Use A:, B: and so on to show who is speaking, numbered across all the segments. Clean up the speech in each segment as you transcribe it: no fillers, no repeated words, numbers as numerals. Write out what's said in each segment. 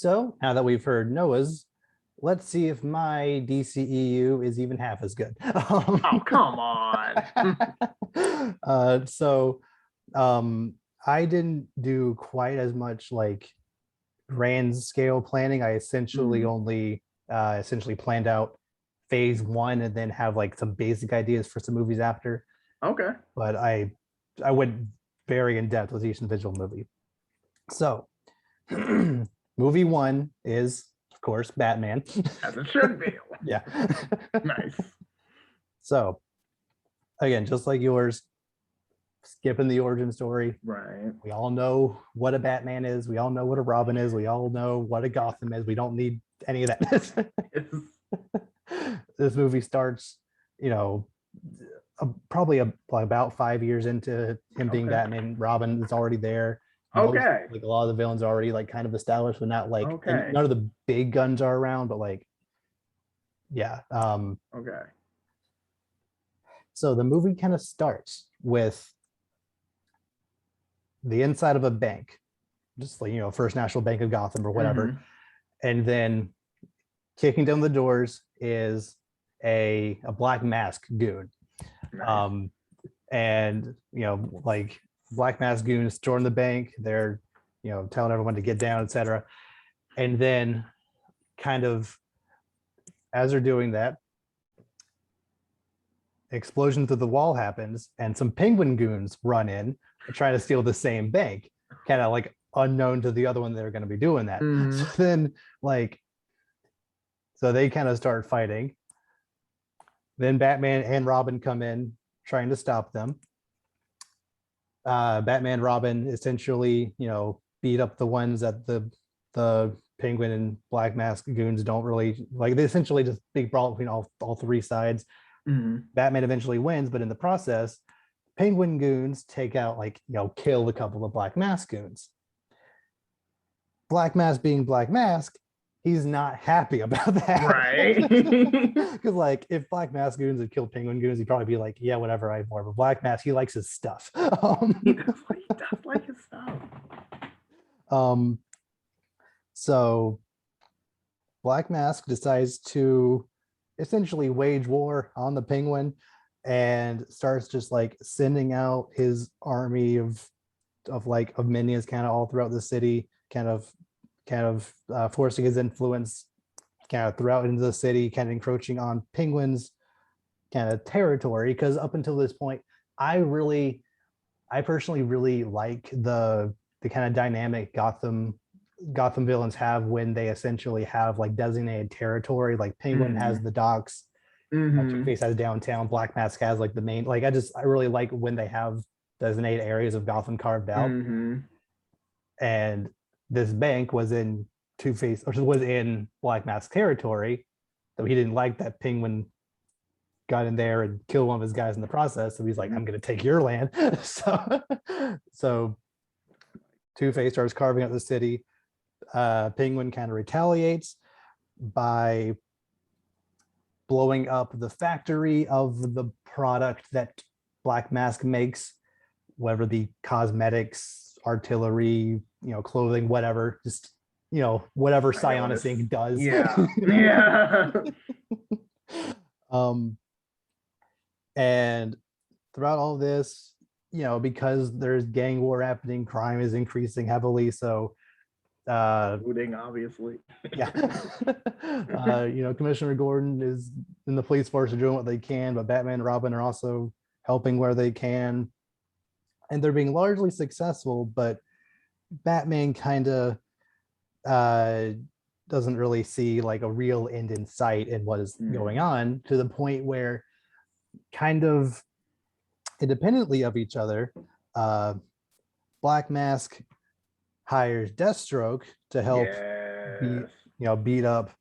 A: So now that we've heard Noah's, let's see if my DCEU is even half as good.
B: Oh, come on.
A: So I didn't do quite as much like grand scale planning. I essentially only essentially planned out phase one and then have like some basic ideas for some movies after.
B: Okay.
A: But I went very in depth with each individual movie. So movie one is, of course, Batman.
B: As it should be.
A: Yeah.
B: Nice.
A: So again, just like yours, skipping the origin story.
B: Right.
A: We all know what a Batman is. We all know what a Robin is. We all know what a Gotham is. We don't need any of that. This movie starts, probably about 5 years into him being Batman. Robin is already there.
B: Okay.
A: Like a lot of the villains are already like kind of established, but not like none of the big guns are around, but like, yeah.
B: Okay.
A: So the movie kind of starts with the inside of a bank, just like, First National Bank of Gotham or whatever. And then kicking down the doors is a Black Mask goon.
B: Nice.
A: And, like Black Mask goons storm the bank. They're, telling everyone to get down, etc. And then kind of as they're doing that, explosion through the wall happens and some penguin goons run in trying to steal the same bank, kind of like unknown to the other one they're going to be doing that. So then so they kind of start fighting. Then Batman and Robin come in trying to stop them. Batman, Robin essentially, beat up the ones that the penguin and Black Mask goons don't really like. They essentially just big brawl between all three sides. Batman eventually wins, but in the process, penguin goons take out, kill a couple of Black Mask goons. Black Mask being Black Mask, he's not happy about that.
B: Right.
A: Because if Black Mask goons had killed penguin goons, he'd probably be like, yeah, whatever, I have more. But Black Mask, he likes his stuff.
B: He does like his stuff.
A: So Black Mask decides to essentially wage war on the penguin and starts just sending out his army of minions kind of all throughout the city, kind of forcing his influence kind of throughout into the city, kind of encroaching on penguins kind of territory. Because up until this point, I personally really like the kind of dynamic Gotham villains have when they essentially have designated territory. Like Penguin has the docks, Two-Face has downtown, Black Mask has the main. I really like when they have designated areas of Gotham carved out. And this bank was in Two-Face, or was in Black Mask territory, so he didn't like that Penguin got in there and killed one of his guys in the process. So he's like, I'm going to take your land. So Two-Face starts carving out the city. Penguin kind of retaliates by blowing up the factory of the product that Black Mask makes, whatever the cosmetics, artillery, clothing, whatever, just whatever Sionis Inc. does.
B: Yeah.
A: And throughout all this, because there's gang war happening, crime is increasing heavily. So
B: looting, obviously.
A: Yeah. Commissioner Gordon is in the police force are doing what they can, but Batman and Robin are also helping where they can, and they're being largely successful. But Batman kind of doesn't really see a real end in sight in what is going on, to the point where, kind of independently of each other, Black Mask hires Deathstroke to help beat up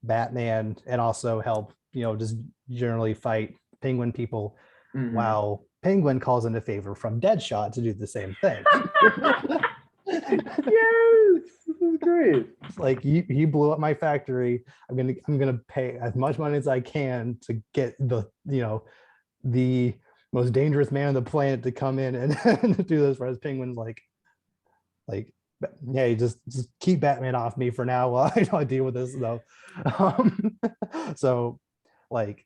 A: Batman, and also help just generally fight Penguin people, while Penguin calls in a favor from Deadshot to do the same thing.
B: Yes, this is great.
A: He blew up my factory. I'm gonna pay as much money as I can to get the most dangerous man on the planet to come in and do this. Whereas Penguin's like yeah, you just keep Batman off me for now while I deal with this though. Um, so like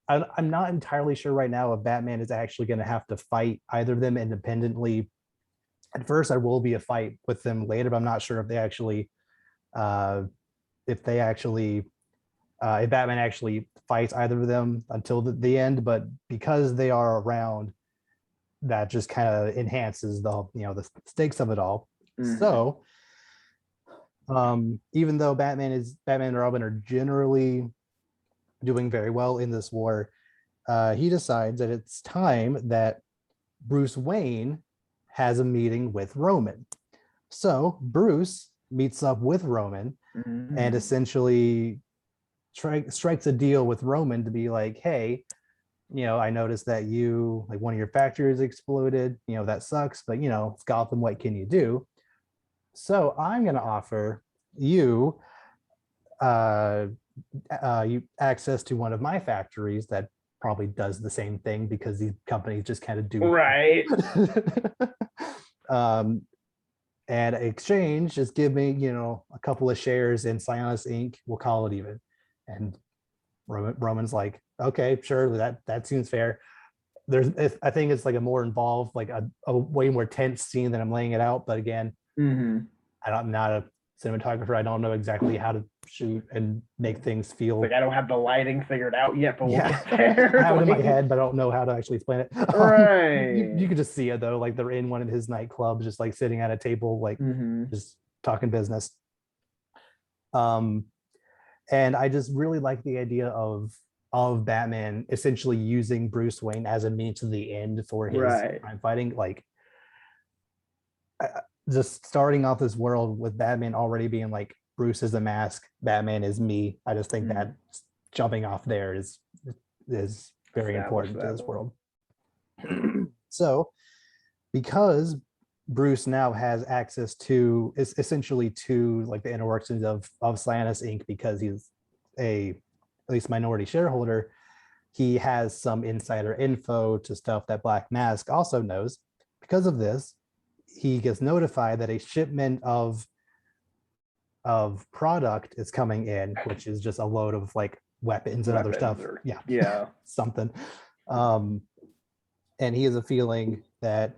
A: I'm not entirely sure right now if Batman is actually going to have to fight either of them independently. At first, there will be a fight with them later, but I'm not sure uh, if they actually, if Batman actually fights either of them until the end. But because they are around, that just kind of enhances the stakes of it all.
B: Mhm.
A: So, even though Batman and Robin are generally doing very well in this war, he decides that it's time that Bruce Wayne has a meeting with Roman. So Bruce meets up with Roman and
B: Mhm.
A: essentially strikes a deal with Roman to be like, hey, I noticed that like one of your factories exploded. That sucks, but it's Gotham. What can you do? So I'm going to offer you uh, you access to one of my factories that probably does the same thing because these companies just kind of do.
B: Right.
A: um, and exchange, just give me, a couple of shares in Sionis Inc. We'll call it even. And Roman's like, okay, sure, that seems fair. I think it's like a more involved, like a way more tense scene than I'm laying it out. But again,
B: Mhm.
A: I'm not a cinematographer. I don't know exactly how to shoot and make things
B: It's like
A: feel.
B: I don't have the lighting figured out yet, but we'll
A: Yeah,
B: get
A: I
B: there.
A: have it in my
B: Like,
A: head, but I don't know how to actually explain it. You
B: right.
A: could just see it though, like they're in one of his nightclubs, just like sitting at a table, like
B: Mhm.
A: just talking business. Um, and I just really like the idea of Batman essentially using Bruce Wayne as a means to the end for his
B: Right.
A: crime fighting. Like just starting off this world with Batman already being like Bruce is the mask, Batman is me. I just think
B: Mhm.
A: that jumping off there is very
B: Establish
A: important to
B: that
A: this
B: more.
A: world. So because Bruce now has access to is essentially to like the inner workings of Sionis Inc. because he's a at least minority shareholder, he has some insider info to stuff that Black Mask also knows. Because of this, he gets notified that a shipment of product is coming in, which is just a load of like weapons and other
B: Weapons
A: stuff.
B: or
A: Yeah,
B: yeah.
A: something. Um, and he has a feeling that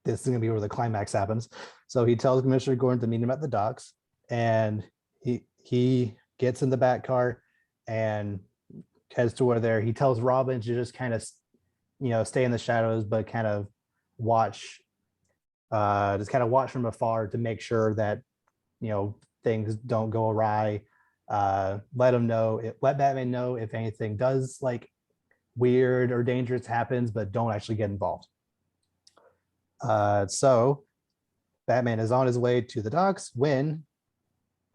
A: this is going to be where the climax happens. So he tells Commissioner Gordon to meet him at the docks, and he gets in the back car and heads to where there. He tells Robin to just kind of stay in the shadows, but kind of watch, just kind of watch from afar to make sure that things don't go awry. Let Batman know if anything does like weird or dangerous happens, but don't actually get involved. So Batman is on his way to the docks when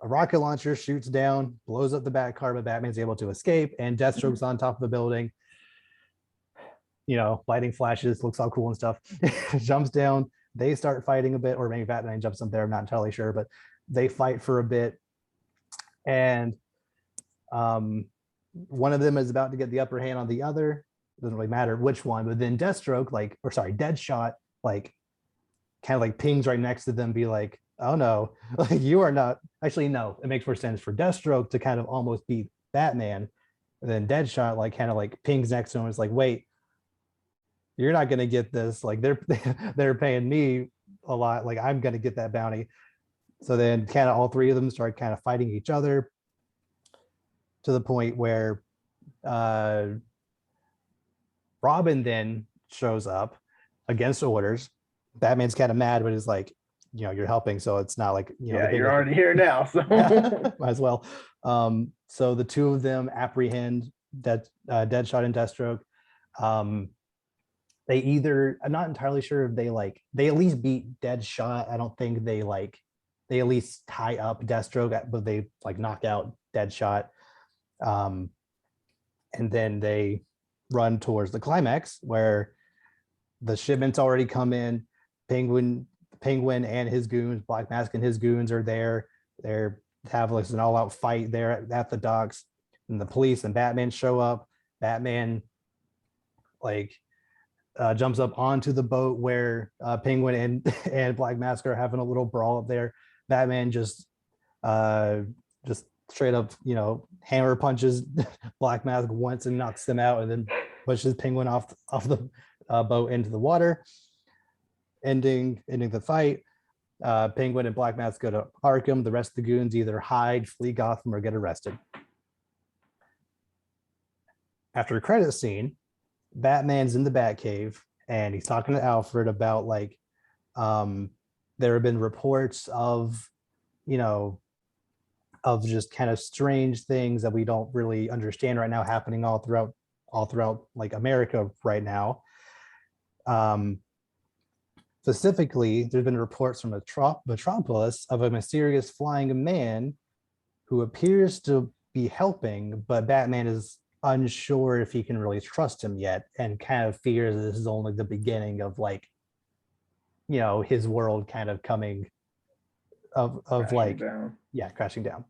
A: a rocket launcher shoots down, blows up the Batcar, but Batman's able to escape, and Deathstroke's on top of the building. Lighting flashes, looks all cool and stuff. Jumps down. They start fighting a bit, or maybe Batman jumps up there. I'm not entirely sure, but they fight for a bit, and um, one of them is about to get the upper hand on the other. It doesn't really matter which one, but then Deathstroke, Deadshot, like kind of like pings right next to them, be like, oh no, like you are not. Actually, no, it makes more sense for Deathstroke to kind of almost beat Batman. And then Deadshot like kind of like pings next to him. It's like, wait, you're not gonna get this. Like they're paying me a lot. Like I'm gonna get that bounty. So then kind of all three of them start kind of fighting each other to the point where uh Robin then shows up against orders. Batman's kind of mad, but is like, you're helping, so it's not like the
B: Yeah, you're
A: biggest.
B: already here now, so
A: Might as well. So the two of them apprehend Deadshot and Deathstroke. Um, they either I'm not entirely sure if they at least beat Deadshot. I don't think they at least tie up Deathstroke, but they like knock out Deadshot. Um, and then they run towards the climax where the shipment's already come in. Penguin and his goons, Black Mask and his goons are there. They're have like an all-out fight there at the docks, and the police and Batman show up. Batman like jumps up onto the boat where Penguin and Black Mask are having a little brawl up there. Batman just straight up, hammer punches Black Mask once and knocks them out, and then pushes Penguin off the boat into the water, ending the fight. Penguin and Black Mask go to Arkham. The rest of the goons either hide, flee Gotham, or get arrested. After a credit scene, Batman's in the Batcave and he's talking to Alfred about there have been reports of, of just kind of strange things that we don't really understand right now happening all throughout like America right now. Specifically, there's been reports from Metropolis of a mysterious flying man who appears to be helping, but Batman is unsure if he can really trust him yet, and kind of fears this is only the beginning of his world kind of coming crashing down. Crashing down.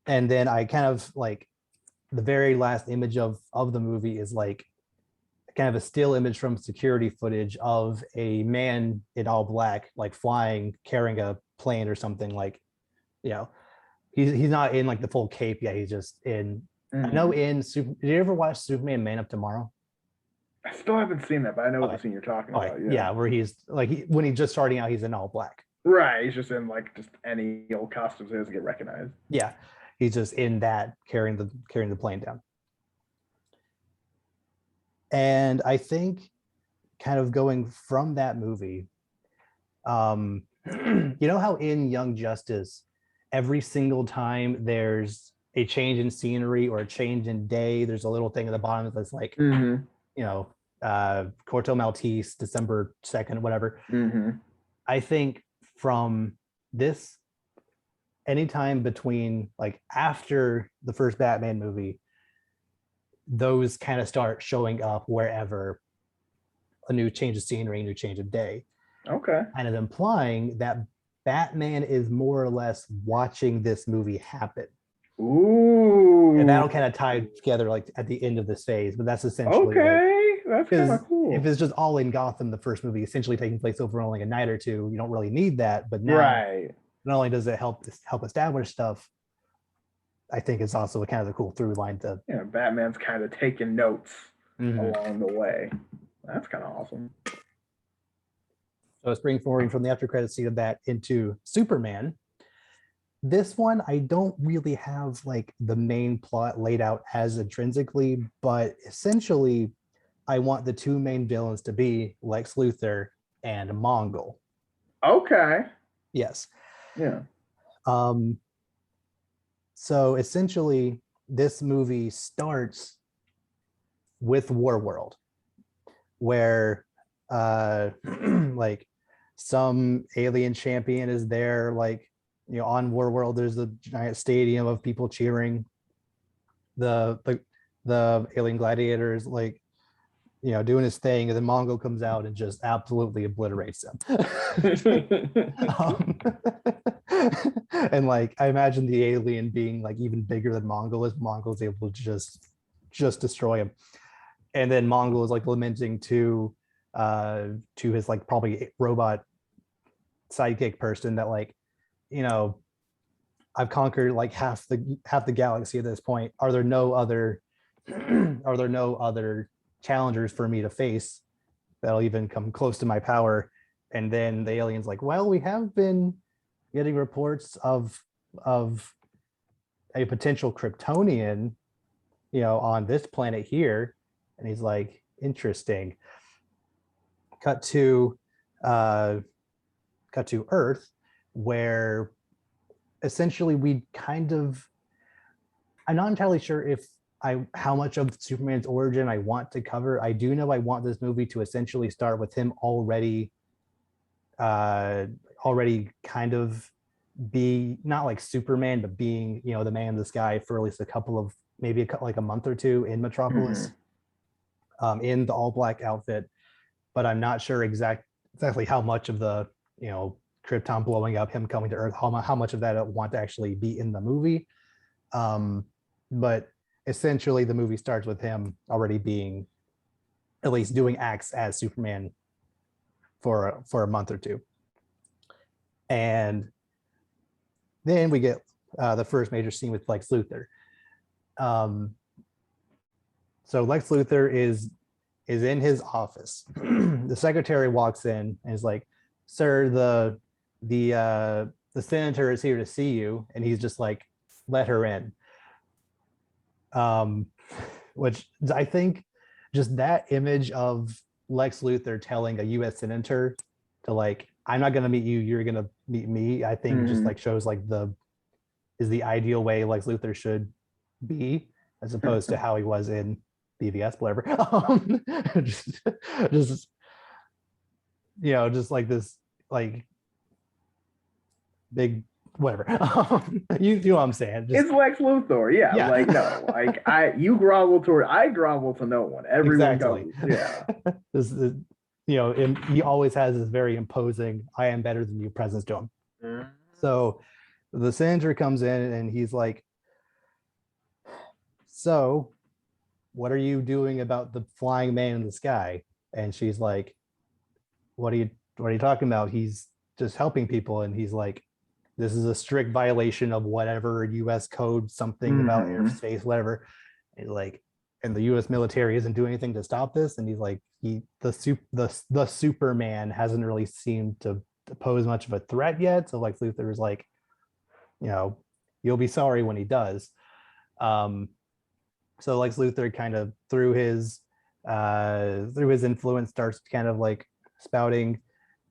A: And then I kind of the very last image of the movie is kind of a still image from security footage of a man in all black, flying, carrying a plane or something. He's not in the full cape yet. He's just in. I know did you ever watch Superman Man Up Tomorrow?
B: I still haven't seen that, but I know what the scene you're talking about.
A: Yeah, where he's when he's just starting out, he's in all black.
B: Right, he's just in just any old costumes that doesn't get recognized.
A: Yeah, he's just in that carrying the plane down. And I think kind of going from that movie, how in Young Justice, every single time there's a change in scenery or a change in day, there's a little thing at the bottom that's Corto Maltese, December 2nd, whatever. I think from this, anytime between after the first Batman movie, those kind of start showing up wherever a new change of scenery, a new change of day.
B: Okay.
A: Kind of implying that Batman is more or less watching this movie happen.
B: Ooh.
A: And that'll kind of tie together at the end of this phase, but that's essentially
B: okay. That's kind of cool.
A: If it's just all in Gotham, the first movie essentially taking place over only a night or two, you don't really need that. But now, not only does it help establish stuff, I think it's also kind of the cool through line to
B: Batman's kind of taking notes along the way. That's kind of awesome.
A: So spring forwarding from the after credit scene of that into Superman. This one, I don't really have the main plot laid out as intrinsically, but essentially I want the two main villains to be Lex Luthor and Mongol.
B: Okay.
A: Yes.
B: Yeah.
A: So essentially this movie starts with Warworld, where some alien champion is there, on Warworld, there's a giant stadium of people cheering. The alien gladiator is doing his thing, and then Mongol comes out and just absolutely obliterates him. And I imagine the alien being even bigger than Mongol is. Mongol's able to just destroy him. And then Mongol is lamenting to his probably robot sidekick person that I've conquered half the galaxy at this point. Are there no other challengers for me to face that'll even come close to my power? And then the alien's well, we have been getting reports of a potential Kryptonian, on this planet here. And he's interesting. Cut to Earth, where essentially I'm not entirely sure how much of Superman's origin I want to cover. I do know I want this movie to essentially start with him already kind of be not Superman, but being, the man in the sky for at least a couple of, maybe a month or two in Metropolis, in the all black outfit. But I'm not sure exactly how much of the, Krypton blowing up, him coming to Earth, how much of that I want to actually be in the movie. But essentially the movie starts with him already being at least doing acts as Superman for a month or two. And then we get the first major scene with Lex Luthor. So Lex Luthor is in his office. The secretary walks in and is like, "Sir, the senator is here to see you," and he's just like, "Let her in." Which I think just that image of Lex Luthor telling a U.S. senator to like, "I'm not gonna meet you, you're gonna meet me," I think just like shows like the ideal way Lex Luthor should be, as opposed to how he was in BVS, whatever. Just just like this like big whatever. You know what I'm saying?
B: It's Lex Luthor, yeah. Like no, like I grovel to no one. Everyone
A: exactly.
B: goes, yeah.
A: This and he always has this very imposing "I am better than you" presence to him. So the senator comes in and he's like, "So what are you doing about the flying man in the sky?" And she's like, what are you talking about? He's just helping people. And he's like, "This is a strict violation of whatever US code, something about airspace, whatever." And like, and the US military isn't doing anything to stop this. And he's like, the Superman hasn't really seemed to pose much of a threat yet. So like Luthor is like, you'll be sorry when he does. So Lex Luthor kind of through his influence starts kind of like spouting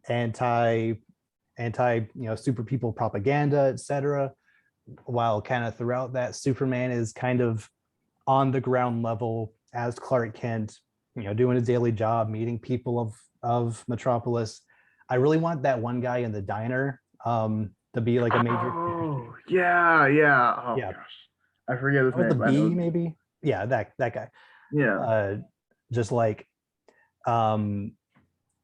A: anti super people propaganda, etc., while kind of throughout that Superman is kind of on the ground level as Clark Kent, doing his daily job, meeting people of Metropolis. I really want that one guy in the diner to be like a major.
B: Oh yeah. Oh
A: Yeah,
B: gosh, I forget his
A: with the
B: name. I
A: B
B: know.
A: maybe. Yeah, that guy.
B: Yeah.
A: Just like him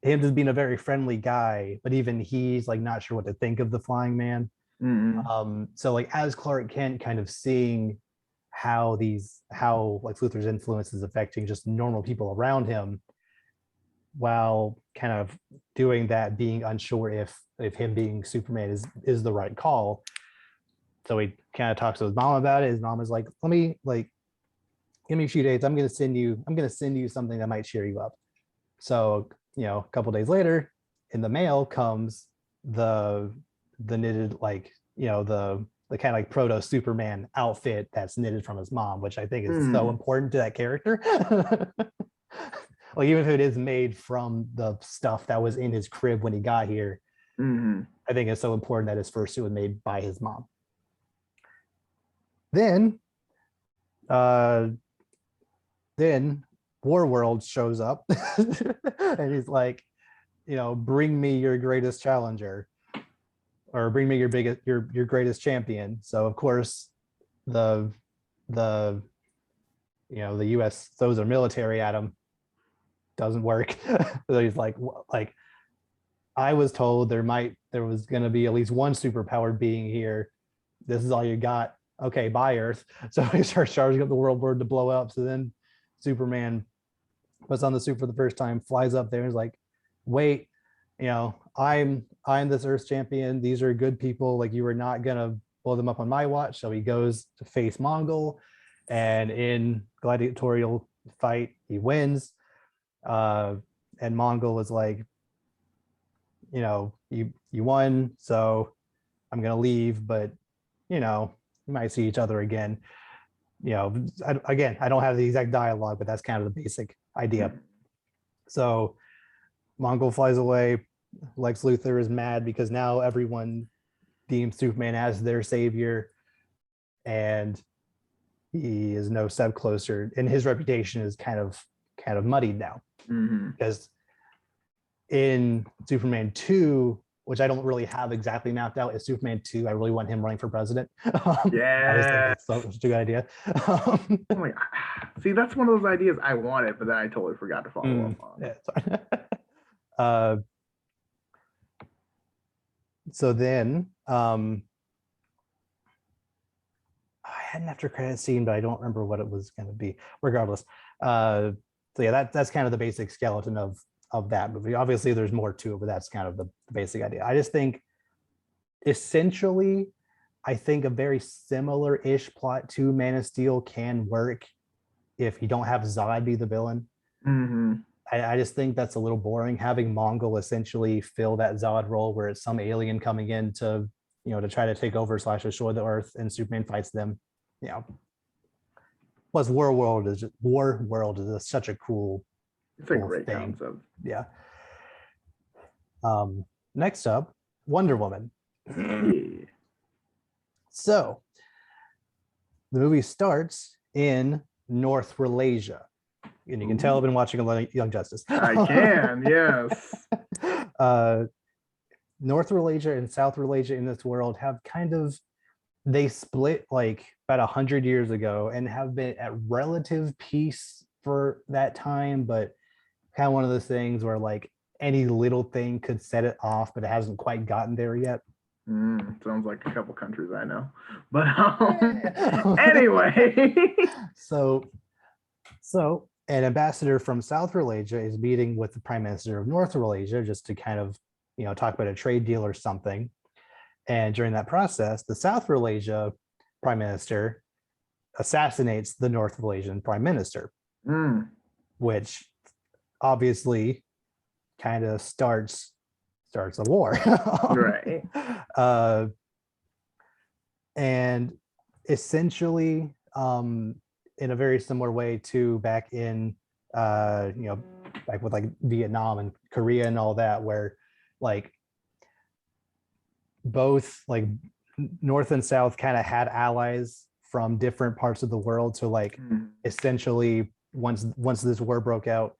A: just being a very friendly guy, but even he's like not sure what to think of the flying man. So like as Clark Kent kind of seeing how like Luthor's influence is affecting just normal people around him, while kind of doing that, being unsure if him being Superman is the right call. So he kind of talks to his mom about it. His mom is like, give me a few days. I'm gonna send you something that might cheer you up. So a couple days later, in the mail comes the knitted the kind of like proto Superman outfit that's knitted from his mom, which I think is so important to that character. Like even if it is made from the stuff that was in his crib when he got here, I think it's so important that his first suit was made by his mom. Then Warworld shows up and he's like, bring me your greatest challenger, or bring me your greatest champion. So of course the the US throws their military at him. Doesn't work. So he's like, I was told there was going to be at least one superpowered being here. This is all you got. Okay, bye Earth. So he starts charging up the world board to blow up. So then Superman puts on the suit for the first time, flies up there and is like, wait, I'm this Earth champion. These are good people. Like, you are not gonna blow them up on my watch. So he goes to face Mongol, and in gladiatorial fight, he wins. And Mongol is like, you won, so I'm gonna leave, but you might see each other again. I don't have the exact dialogue, but that's kind of the basic idea. So Mongol flies away. Lex Luthor is mad because now everyone deems Superman as their savior, and he is no step closer, and his reputation is kind of muddied now. Because in Superman 2, which I don't really have exactly mapped out, is Superman 2, I really want him running for president. I just think that's such a good idea.
B: See, that's one of those ideas I wanted, but then I totally forgot to follow up on.
A: Yeah, so then I had an after credit scene, but I don't remember what it was going to be. Regardless, So yeah, that's kind of the basic skeleton of that movie. Obviously, there's more to it, but that's kind of the basic idea. I just think essentially, I think a very similar-ish plot to Man of Steel can work if you don't have Zod be the villain.
B: Mm-hmm.
A: I just think that's a little boring having Mongol essentially fill that Zod role where it's some alien coming in to, to try to take over / destroy the Earth, and Superman fights them. You know, plus War World is just such a cool,
B: It's a
A: cool
B: great
A: thing.
B: concept.
A: Yeah. Next up, Wonder Woman.
B: Yeah.
A: So the movie starts in North Wallachia. And you can tell I've been watching a lot of Young Justice.
B: I can, yes.
A: North Wallachia and South Wallachia in this world have kind of, they split like about 100 years ago and have been at relative peace for that time, but kind of one of those things where like any little thing could set it off, but it hasn't quite gotten there yet.
B: Sounds like a couple countries I know. But anyway.
A: So an ambassador from South Wallachia is meeting with the Prime Minister of North Wallachia just to kind of, talk about a trade deal or something. And during that process, the South Wallachia Prime Minister assassinates the North Wallachia Prime Minister, which obviously kind of starts a war.
B: Right.
A: And essentially, in a very similar way to back in, back with like Vietnam and Korea and all that, where like both like North and South kind of had allies from different parts of the world. So like essentially once this war broke out,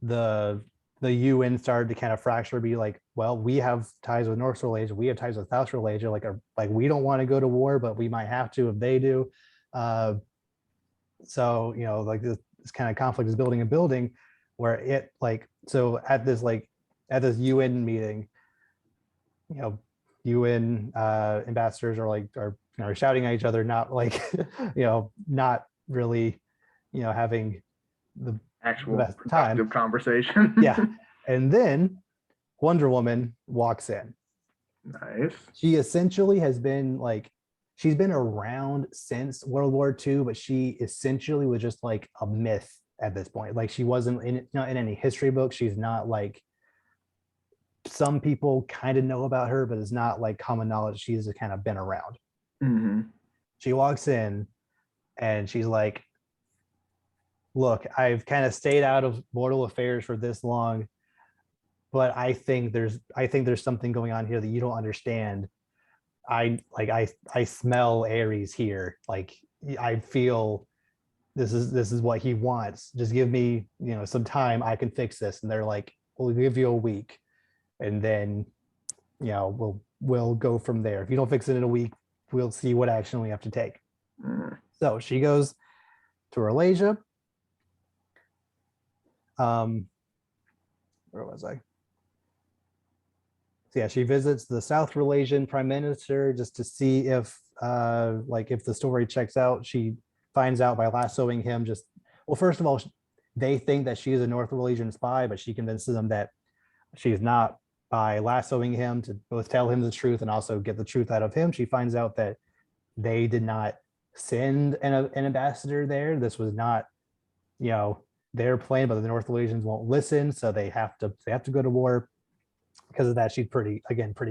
A: the UN started to kind of fracture, be like, well, we have ties with North Wallachia, we have ties with South Wallachia, like we don't want to go to war, but we might have to if they do. So like this kind of conflict is building and building, where it like, so at this UN meeting, UN ambassadors are shouting at each other, not like not really having the
B: actual
A: best
B: productive
A: time
B: conversation.
A: Yeah. And then Wonder Woman walks in.
B: Nice.
A: She essentially has been like, she's been around since World War II, but she essentially was just like a myth at this point. Like she wasn't not in any history book. She's not like, some people kind of know about her, but it's not like common knowledge. She's kind of been around. She walks in and she's like, look, I've kind of stayed out of mortal affairs for this long, but I think there's something going on here that you don't understand. I smell Ares here. Like I feel this is what he wants. Just give me, some time. I can fix this. And they're like, we'll give you a week, and then, we'll go from there. If you don't fix it in a week, we'll see what action we have to take. So she goes to Malaysia. Where was I? So yeah, she visits the South Malaysian Prime Minister just to see if if the story checks out. She finds out by lassoing him. Well, first of all, they think that she is a North Malaysian spy, but she convinces them that she's not by lassoing him to both tell him the truth and also get the truth out of him. She finds out that they did not send an ambassador there. This was not, their plan, but the North Malaysians won't listen, so they have to go to war. Because of that, she's pretty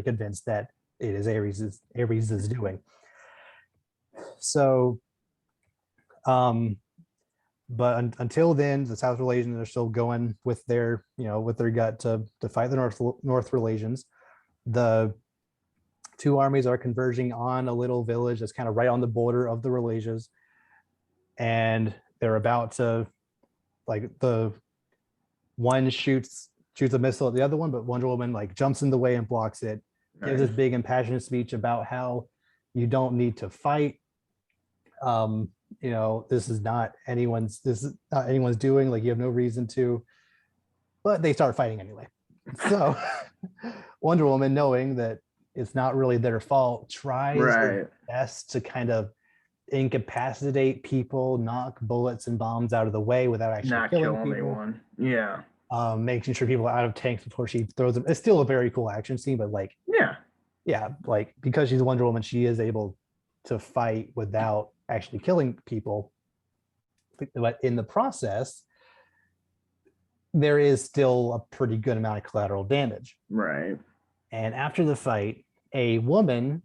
A: convinced that it is Ares' doing. So, but until then, the South Malaysians are still going with their gut to fight the North Malaysians. The two armies are converging on a little village that's kind of right on the border of the Malaysias, and they're about to, like, the one shoots a missile at the other one, but Wonder Woman like jumps in the way and blocks it. Nice. Gives this big impassioned speech about how you don't need to fight. This is not anyone's doing. Like, you have no reason to. But they start fighting anyway. So Wonder Woman, knowing that it's not really their fault, tries her best to kind of incapacitate people, knock bullets and bombs out of the way without actually
B: Not
A: killing
B: kill
A: people.
B: anyone. Yeah.
A: Making sure people are out of tanks before she throws them. It's still a very cool action scene, but like,
B: yeah,
A: like because she's Wonder Woman, she is able to fight without actually killing people. But in the process, there is still a pretty good amount of collateral damage.
B: Right.
A: And after the fight, a woman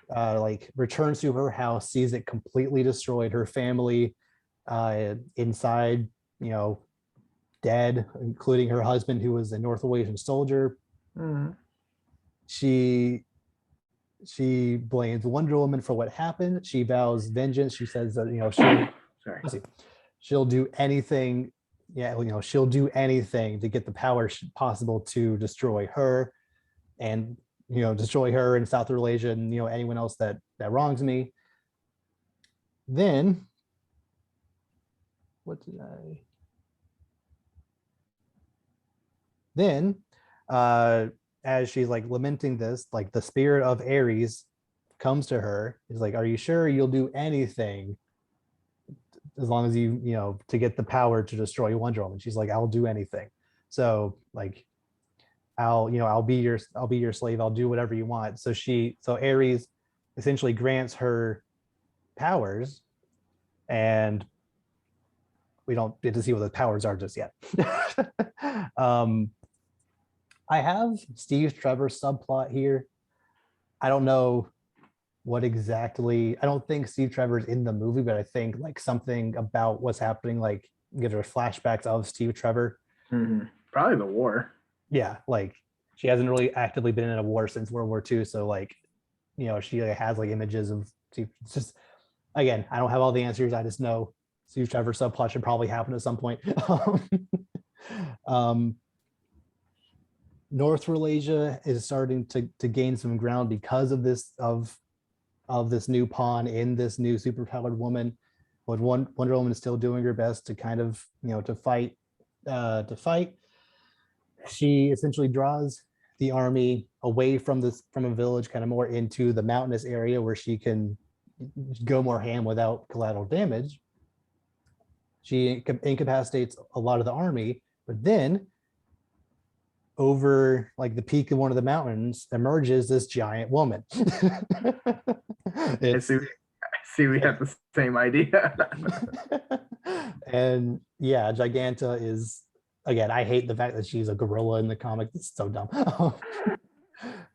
A: like returns to her house, sees it completely destroyed, her family inside, dead, including her husband, who was a North Asian soldier.
B: Mm-hmm.
A: She blames Wonder Woman for what happened. She vows vengeance. She says that she'll do anything. Yeah, she'll do anything to get the power possible to destroy her, and destroy her and South Malaysia and anyone else that wrongs me. Then what did I? Then, as she's like lamenting this, like the spirit of Ares comes to her. He's like, "Are you sure you'll do anything as long as you to get the power to destroy Wonder Woman?" She's like, "I'll do anything." So like, I'll be your slave. I'll do whatever you want. So Ares essentially grants her powers, and we don't get to see what the powers are just yet. I have Steve Trevor subplot here. I don't know what exactly. I don't think Steve Trevor's in the movie, but I think like something about what's happening, like get her flashbacks of Steve Trevor.
B: Mm-hmm. Probably the war.
A: Yeah, like she hasn't really actively been in a war since World War II, so like she has like images of Steve. It's just, again, I don't have all the answers. I just know Steve Trevor subplot should probably happen at some point. North Malaysia is starting to gain some ground because of this new pawn in this new superpowered woman. But Wonder Woman is still doing her best to kind of to fight. She essentially draws the army away from a village, kind of more into the mountainous area where she can go more ham without collateral damage. She incapacitates a lot of the army, but then over like the peak of one of the mountains emerges this giant woman.
B: I see we have the same idea.
A: And yeah, Giganta is, again, I hate the fact that she's a gorilla in the comic. It's so dumb.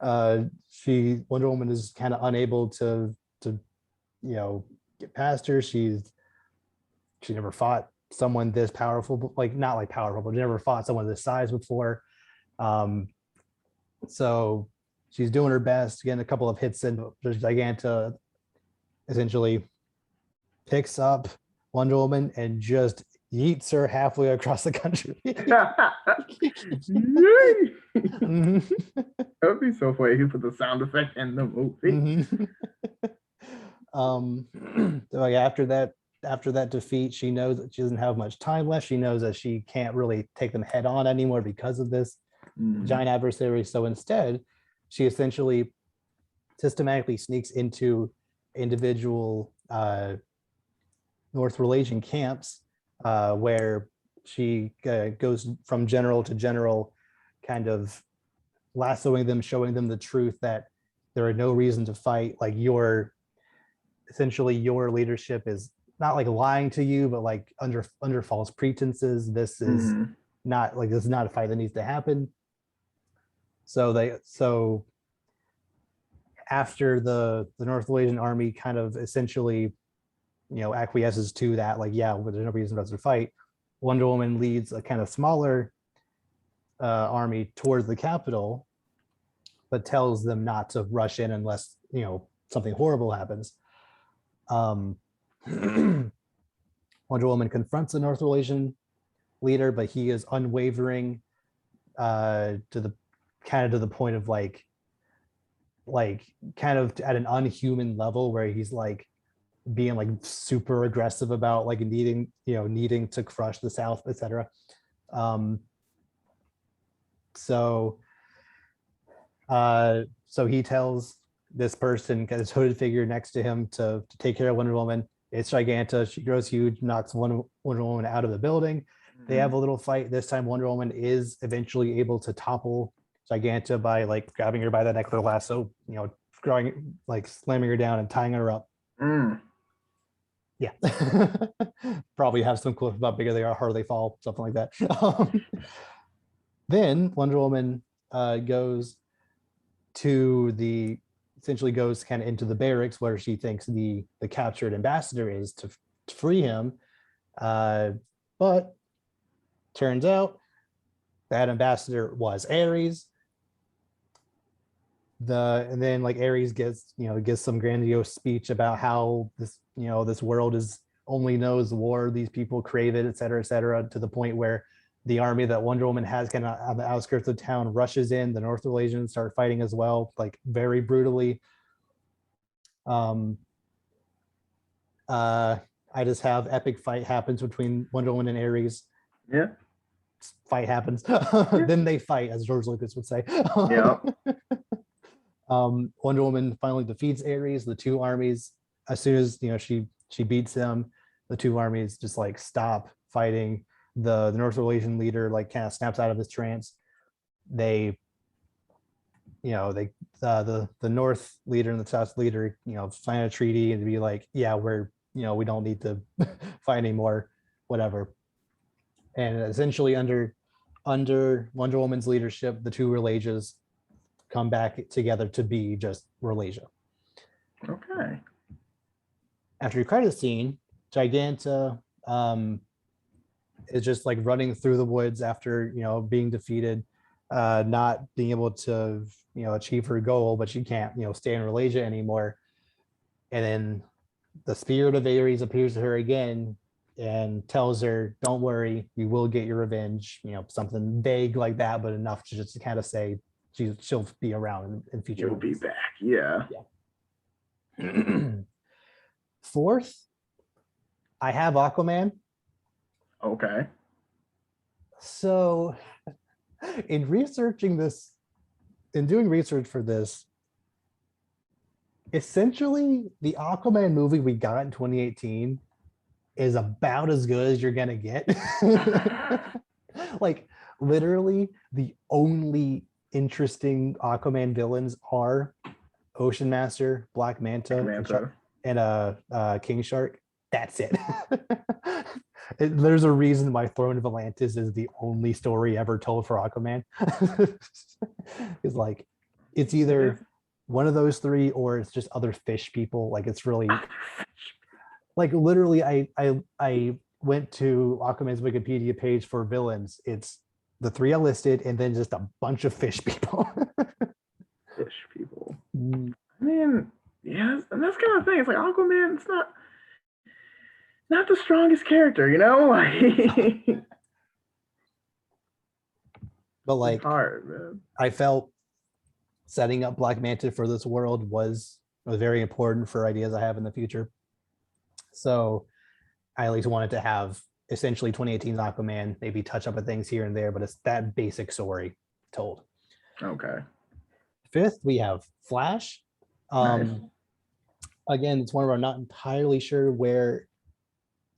A: Wonder Woman is kind of unable to get past her. She never fought someone this powerful, like not like powerful, but never fought someone this size before. So she's doing her best, getting a couple of hits in. Giganta essentially picks up Wonder Woman and just yeets her halfway across the country.
B: That would be so funny. He put the sound effect in the movie.
A: So like after that defeat, she knows that she doesn't have much time left. She knows that she can't really take them head on anymore because of this giant adversary. So instead, she essentially systematically sneaks into individual North Malaysian camps where she goes from general to general, kind of lassoing them, showing them the truth that there are no reason to fight. Like your leadership is not like lying to you, but like under false pretenses. This is not a fight that needs to happen. So after the North Malaysian army kind of essentially acquiesces to that, like, yeah, but there's no reason for us to fight, Wonder Woman leads a kind of smaller army towards the capital, but tells them not to rush in unless something horrible happens. Wonder Woman confronts the North Malaysian leader, but he is unwavering to the point of like kind of at an unhuman level where he's like being like super aggressive about like needing to crush the South, etc. So he tells this person, this hooded figure next to him to take care of Wonder Woman. It's Giganta. She grows huge, knocks Wonder Woman out of the building. They have a little fight. This time, Wonder Woman is eventually able to topple Giganta by like grabbing her by the neck with a lasso, growing like slamming her down and tying her up. Yeah. Probably have some clip about bigger they are, harder they fall, something like that. Then Wonder Woman goes kind of into the barracks where she thinks the captured ambassador is to free him. But turns out that ambassador was Ares. And then like Ares gives some grandiose speech about how this world only knows war, these people crave it, et cetera, to the point where the army that Wonder Woman has kind of on the outskirts of town rushes in. The North Relasians start fighting as well, like very brutally. I just have epic fight happens between Wonder Woman and Ares.
B: Yeah.
A: Fight happens. Then they fight, as George Lucas would say.
B: Yeah.
A: Wonder Woman finally defeats Ares. The two armies, as soon as she beats them, the two armies just like stop fighting. The North Relation leader like kind of snaps out of his trance. The North leader and the South leader, sign a treaty and be like, yeah, we don't need to fight anymore, whatever. And essentially under Wonder Woman's leadership, the two Relasias come back together to be just Relasia.
B: Okay.
A: After your credit scene, Giganta is just like running through the woods after being defeated, not being able to achieve her goal, but she can't stay in Relasia anymore. And then the spirit of Ares appears to her again and tells her, don't worry, you will get your revenge, something vague like that, but enough to just kind of say she'll be around in future.
B: She'll be back. Yeah.
A: Fourth, I have Aquaman.
B: Okay.
A: So in doing research for this, essentially the Aquaman movie we got in 2018 is about as good as you're gonna get. Like literally the only interesting Aquaman villains are Ocean Master, Black Manta. And King Shark. That's it. There's a reason why Throne of Atlantis is the only story ever told for Aquaman. It's like it's either one of those three or it's just other fish people. Like it's really like literally I went to Aquaman's Wikipedia page for villains. It's the three I listed and then just a bunch of fish people.
B: Fish people. I mean, yeah, and that's kind of the thing. It's like Aquaman, it's not the strongest character,
A: But like
B: it's hard, man.
A: I felt setting up Black Manta for this world was very important for ideas I have in the future. So I at least wanted to have essentially 2018's Aquaman, maybe touch up on things here and there, but it's that basic story told.
B: Okay.
A: Fifth, we have Flash.
B: Nice.
A: Again, it's one where I'm not entirely sure where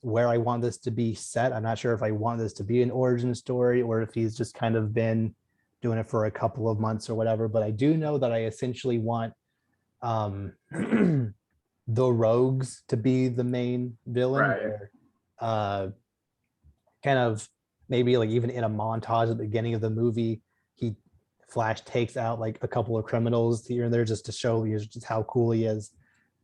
A: I want this to be set. I'm not sure if I want this to be an origin story or if he's just kind of been doing it for a couple of months or whatever. But I do know that I essentially want the rogues to be the main villain.
B: Right.
A: Where, kind of maybe like even in a montage at the beginning of the movie, Flash takes out like a couple of criminals here and there just to show you just how cool he is.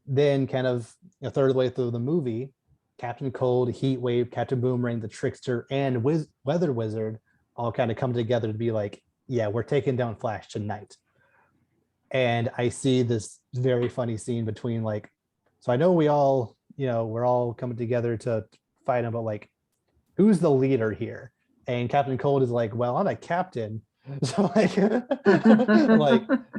A: Then kind of a third of the way through the movie, Captain Cold, Heat Wave, Captain Boomerang, the Trickster, and Weather Wizard all kind of come together to be like, yeah, we're taking down Flash tonight. And I see this very funny scene between like, so I know we're all coming together to fight him, but like, who's the leader here? And Captain Cold is like, well, I'm a captain. So like,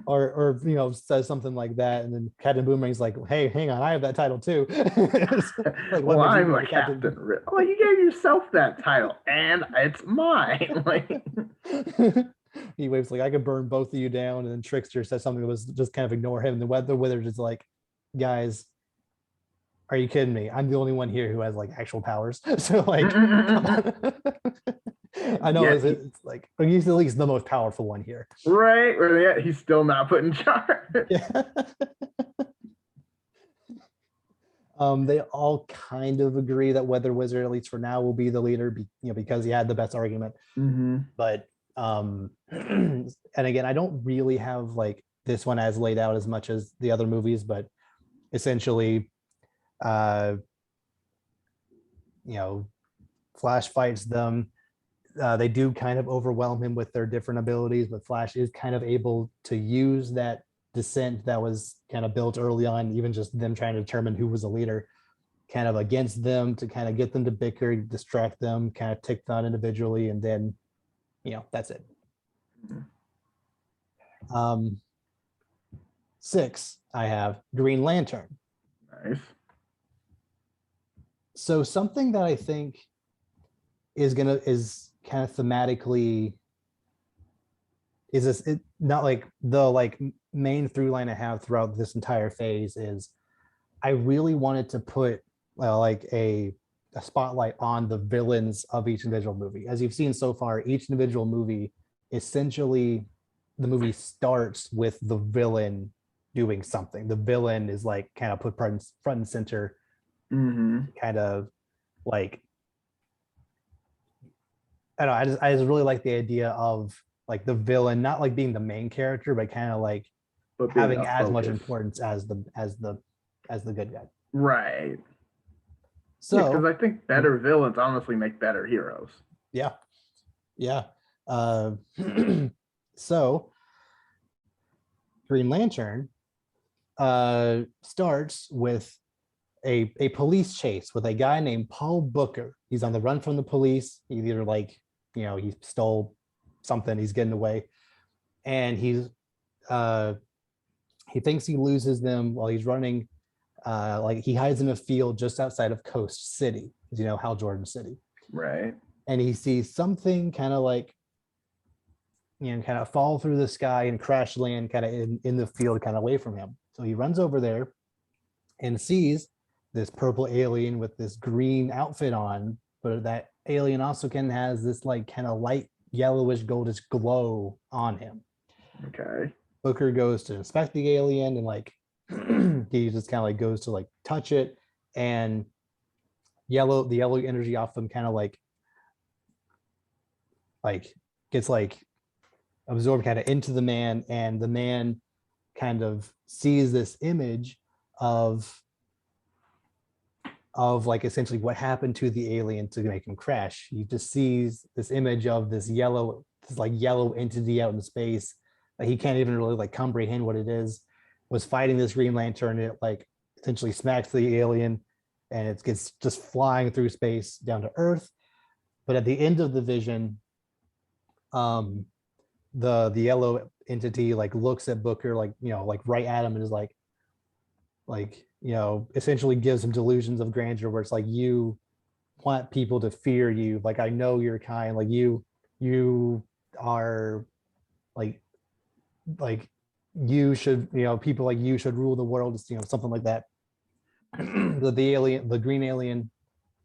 A: or says something like that, and then Captain Boomerang's like, "Hey, hang on, I have that title too."
B: Like, well, I'm a captain. Well, you gave yourself that title, and it's mine. Like,
A: He waves like, I could burn both of you down. And then Trickster says something that was just kind of ignore him. And the Wizard is like, guys, are you kidding me? I'm the only one here who has like actual powers. So like, come on. I know
B: Yeah,
A: it's like he's at least the most powerful one here.
B: right. Yeah, he's still not put in charge.
A: Yeah. They all kind of agree that Weather Wizard, at least for now, will be the leader, because he had the best argument.
B: Mm-hmm.
A: But and again, I don't really have like this one as laid out as much as the other movies, but essentially, you know, Flash fights them. They do kind of overwhelm him with their different abilities, but Flash is kind of able to use that dissent that was kind of built early on, even just them trying to determine who was a leader, kind of against them to kind of get them to bicker, distract them, kind of tick them individually, and then, that's it. 6, I have Green Lantern.
B: Nice.
A: So something that I think is kind of thematically is this, not like the like main through line I have throughout this entire phase is I really wanted to put like a spotlight on the villains of each individual movie. As you've seen so far, each individual movie, essentially the movie starts with the villain doing something. The villain is like kind of put front and center, kind of like, I don't know, I just really like the idea of like the villain not like being the main character, but kind of like having as much importance as the good guy.
B: Right.
A: So
B: because I think better villains honestly make better heroes.
A: Yeah. So Green Lantern starts with a police chase with a guy named Paul Booker. He's on the run from the police. He either he stole something, he's getting away, and he thinks he loses them while he's running. Like he hides in a field just outside of Coast City, Hal Jordan City.
B: Right.
A: And he sees something kind of like, kind of fall through the sky and crash land kind of in the field, kind of away from him. So he runs over there and sees this purple alien with this green outfit on, but that alien also has this like kind of light yellowish goldish glow on him.
B: Okay.
A: Booker goes to inspect the alien and like he just kind of like goes to like touch it, and the yellow energy off them kind of like gets like absorbed kind of into the man, and the man kind of sees this image of like essentially what happened to the alien to make him crash. He just sees this image of this yellow entity out in space that he can't even really like comprehend what it is, was fighting this Green Lantern. It like essentially smacks the alien and it gets just flying through space down to Earth. But at the end of the vision, the yellow entity like looks at Booker like like right at him and is like essentially gives him delusions of grandeur, where it's like, you want people to fear you, like I know you're kind, like you are like you should, people like you should rule the world, something like that. The green alien,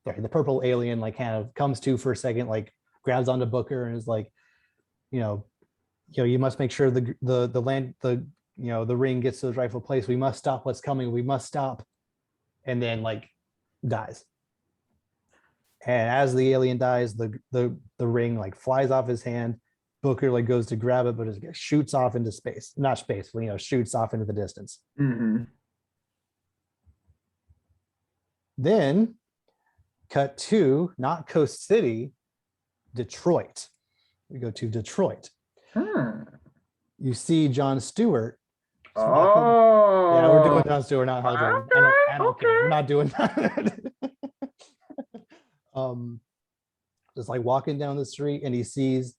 A: sorry, the purple alien like kind of comes to for a second, like grabs onto Booker and is like, you must make sure the ring gets to its rightful place. We must stop what's coming. We must stop. And then like dies. And as the alien dies, the ring like flies off his hand. Booker like goes to grab it, but it shoots off into space. Not space, but shoots off into the distance. Then cut to not Coast City, Detroit. We go to Detroit. You see John Stewart.
B: Oh,
A: yeah, we're doing John Stewart, not Hal Jordan. I don't care. We're not doing that. Just like walking down the street, and he sees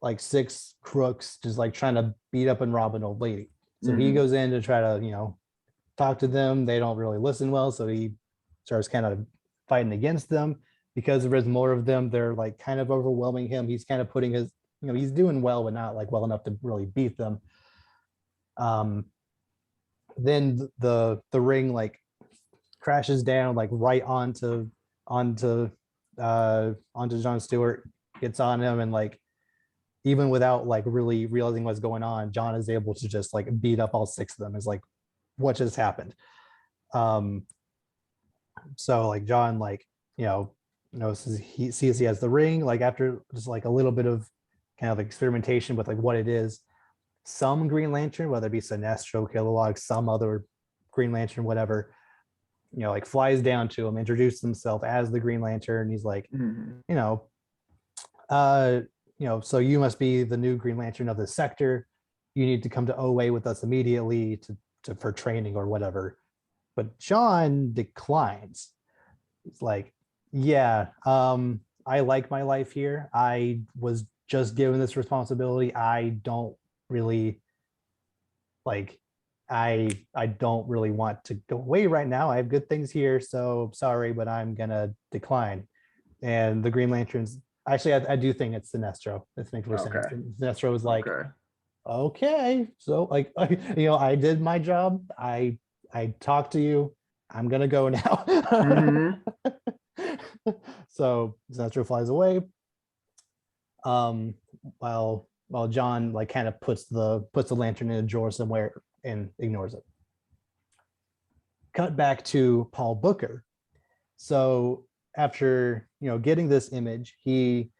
A: like 6 crooks just like trying to beat up and rob an old lady. So he goes in to try to talk to them. They don't really listen well, so he starts kind of fighting against them. Because there is more of them, they're like kind of overwhelming him. He's kind of putting he's doing well, but not like well enough to really beat them. Um, then the ring like crashes down like right onto onto John Stewart, gets on him, and like even without like really realizing what's going on, John is able to just like beat up all six of them. It's like, what just happened? Um, so like John like knows he sees he has the ring, like after just like a little bit of kind of experimentation with like what it is. Some Green Lantern, whether it be Sinestro, Kilowog, some other Green Lantern, whatever, like flies down to him, introduces himself as the Green Lantern. He's like,
B: Mm-hmm.
A: you know, uh, so you must be the new Green Lantern of this sector. You need to come to OA with us immediately to for training or whatever. But John declines. He's like, yeah, I like my life here. I was just given this responsibility. I don't really like I don't really want to go away right now. I have good things here, so sorry, but I'm gonna decline. And the Green Lanterns, actually, I do think it's Sinestro. This makes more sense.
B: Okay.
A: Sinestro was like,
B: Okay.
A: okay, so like I did my job. I talked to you. I'm gonna go now.
B: Mm-hmm.
A: So Sinestro flies away. Um, while John like kind of puts the lantern in a drawer somewhere and ignores it. Cut back to Paul Booker. So after getting this image, he